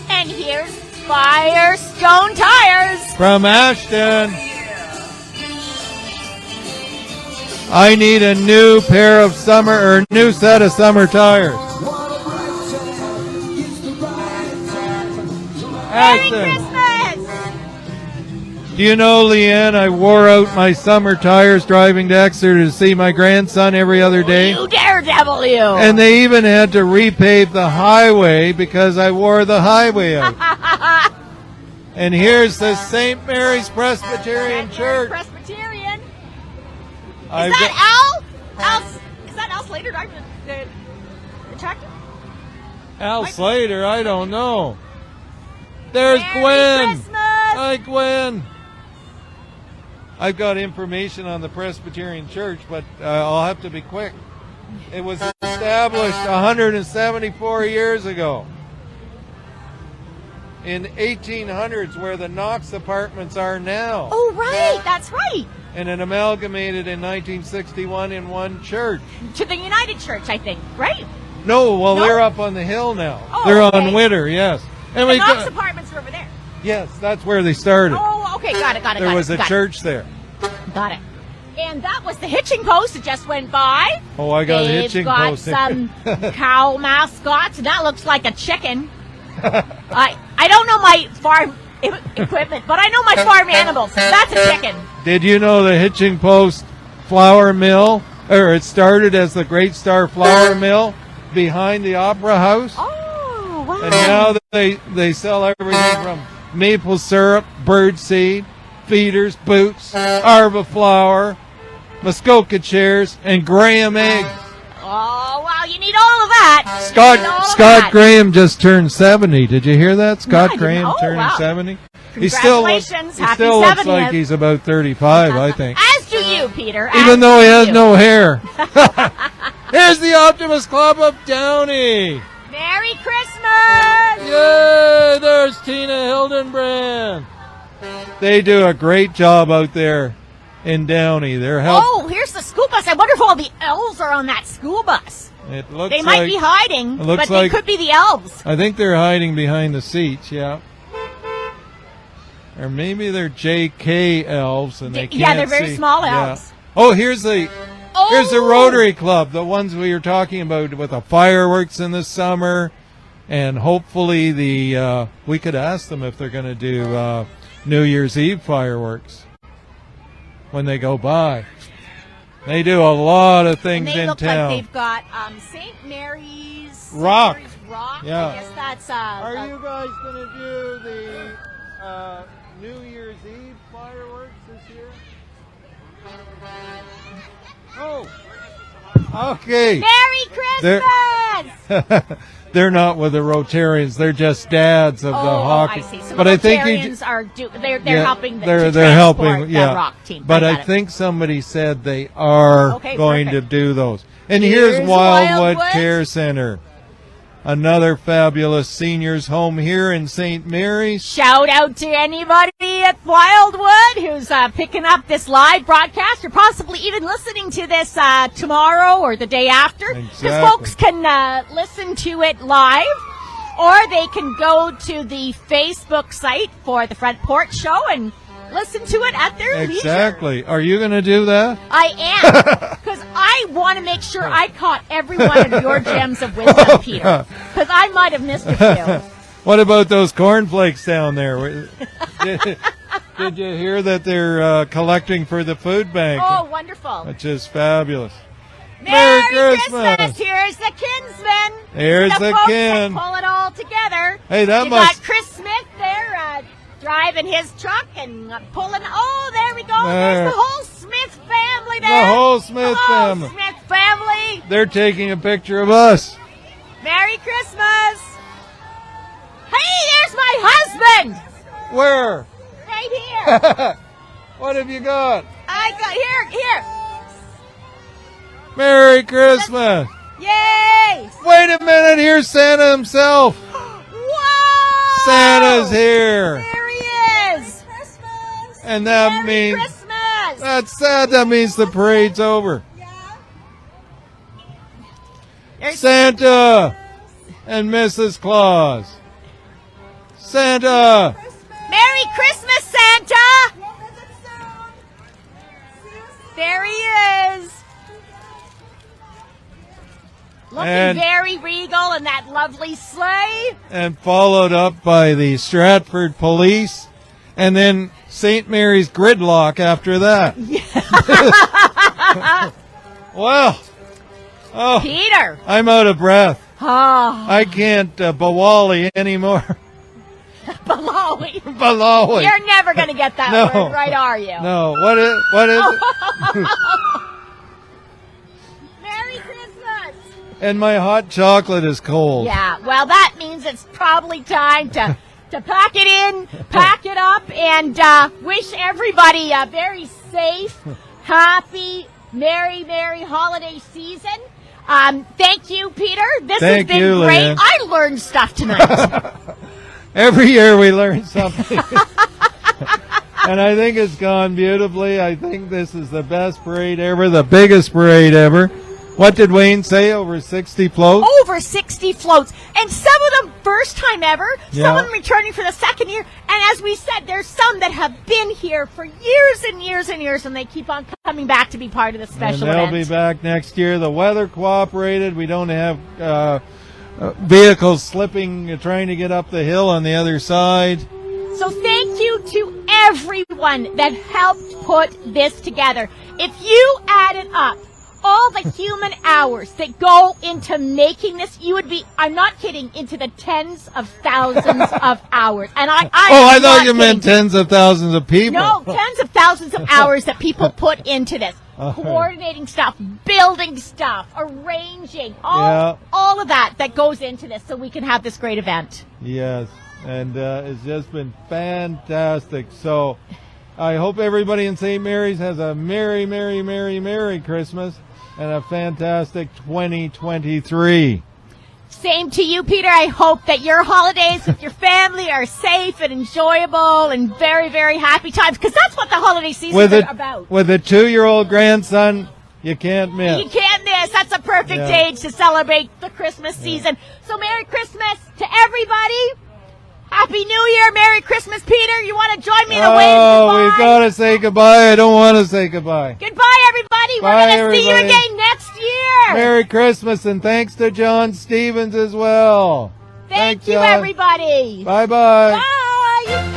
And here's Firestone Tires. From Ashton. I need a new pair of new set of summer tires. Merry Ashton. Christmas. Do you know, Liane, I wore out my summer tires driving to Exeter to see my grandson every other day. You daredevil, you. And they even had to repave the highway because I wore the highway out. And here's the St. Mary's Presbyterian Church. Presbyterian. I've Is got- that Al? Is that Al Slater driving the tractor? Al Slater, I don't know. There's Merry Gwen. Christmas. Hi, Gwen. I've got information on the Presbyterian Church, but I'll have to be quick. It was established 174 years ago. In 1800s, where the Knox apartments are now. Oh, right. That's right. And it amalgamated in 1961 in one church. To the United Church, I think. Right? No, well, No? they're up on the hill now. Oh, they're okay. on Witter, yes. And The we Knox got- apartments are over there. yes, that's where they started. Oh, okay. Got it. There was a church there. Got it. And that was the hitching post that just went by. Oh, I got a They've hitching got post. some cow mascots, and that looks like a chicken. I don't know my farm equipment, but I know my farm animals. That's a chicken. Did you know the hitching post flour mill, or it started as the Great Star Flour Mill behind the Opera House? Oh, wow. And now they sell everything from maple syrup, birdseed, feeders, boots, Arva flour, Muskoka chairs, and Graham eggs. Oh, wow, you need all of that. You need all of Scott that. Graham just turned 70. Did you hear that? Scott didn't Graham know. Oh, turning wow. 70. He still looks, Congratulations. he Happy still looks 70th. like he's about 35, I think. As do you, Peter. Even As though he do has you. no hair. Here's the Optimist Club of Downey. Merry Christmas. Yay! There's Tina Hildenbrand. They do a great job out there in Downey. They're helping. Oh, here's the school bus. I wonder if all the elves are on that school bus. It looks They might be hiding, it looks but they like- could be the elves. I think they're hiding behind the seats, yeah. Or maybe they're JK elves and they can't Yeah, they're very see. small Yeah. elves. Oh, here's the Oh! Rotary Club, the ones we were talking about with the fireworks in the summer, and hopefully we could ask them if they're going to do New Year's Eve fireworks when they go by. They do a lot of And things they in look town. like they've got St. Mary's Rock. Rock. Yeah. I guess that's Are you guys going to do the New Year's Eve fireworks this year? Oh, okay. Merry Christmas! They're not with the Rotarians. They're just dads of the hockey. I see. So but the I think Rotarians they're helping. They're to helping. transport Yeah, the rock team. But I got it. think somebody said they are Okay, going perfect. to do those. And Here's here's Wildwood Wildwood. Care Center, another fabulous seniors home here in St. Mary's. Shout out to anybody at Wildwood who's picking up this live broadcast, or possibly even listening to this tomorrow or the day after. Because Exactly. folks can listen to it live, or they can go to the Facebook site for the Front Porch Show and listen to it at their leisure. Exactly. Are you going to do that? I am, because I want to make sure I caught every one of your gems of wisdom, Peter, because I might have missed a few. What about those cornflakes down there? Did you hear that they're collecting for the food bank? Oh, wonderful. Which is fabulous. Merry Merry Christmas! Christmas! Here's the Kinsmen. Here's the the folks kin. that pull it all together. Hey, that you must- got Chris Smith there driving his truck and pulling. Oh, there we go. There. There's the whole Smith family there. The whole Smith The whole family. Smith family. They're taking a picture of us. Merry Christmas. Hey, there's my husband. Where? Right here. What have you got? I got here. Merry Christmas. Yay. Wait a minute, here's Santa himself. Whoa. Santa's here. There he is. And that Merry means Christmas. that's sad. That means the parade's over. There's Santa and Mrs. Claus. Santa. Merry Christmas, Santa! There he is. Looking And- very regal in that lovely sleigh. And followed up by the Stratford Police, and then St. Mary's Gridlock after that. Wow. Oh, Peter. I'm out of breath. Oh, I can't Bawali anymore. Malawi. Balawi. You're never going to get that No. word right, are you? No, what is it? Merry Christmas. And my hot chocolate is cold. Yeah, well, that means it's probably time to pack it in, pack it up, and wish everybody a very safe, happy, merry holiday season. Thank you, Peter. This Thank has been you, great. Liane. I learned stuff tonight. Every year we learn something. And I think it's gone beautifully. I think this is the best parade ever, the biggest parade ever. What did Wayne say? Over 60 floats? Over 60 floats, and some of them first time ever, some Yeah. of them returning for the second year, and as we said, there's some that have been here for years and years and years, and they keep on coming back to be part of the special And they'll event. be back next year. The weather cooperated. We don't have vehicles slipping, trying to get up the hill on the other side. So thank you to everyone that helped put this together. If you added up all the human hours that go into making this, you would be, I'm not kidding, into the tens of thousands of hours. And I I thought you meant tens of thousands of people. No, tens of thousands of hours that people put into this. Coordinating stuff, building stuff, arranging, all of that goes into this so we can have this great event. Yes, and it's just been fantastic. So I hope everybody in St. Mary's has a merry, merry, merry, merry Christmas and a fantastic 2023. Same to you, Peter. I hope that your holidays with your family are safe and enjoyable and very, very happy times, because that's what the holiday season is about. With a 2-year-old grandson, you can't miss. You can't miss. Christmas. That's a perfect Yeah. age to celebrate the Christmas season. So Merry Christmas to everybody. Happy New Year. Merry Christmas, Peter. You want to join me in a wave Oh, goodbye? we've got to say goodbye. I don't want to say goodbye. Goodbye, everybody. Bye, We're going to see you everybody. again next year. Merry Christmas, and thanks to John Stevens as well. Thank Thanks, you, John. everybody. Bye-bye. Bye.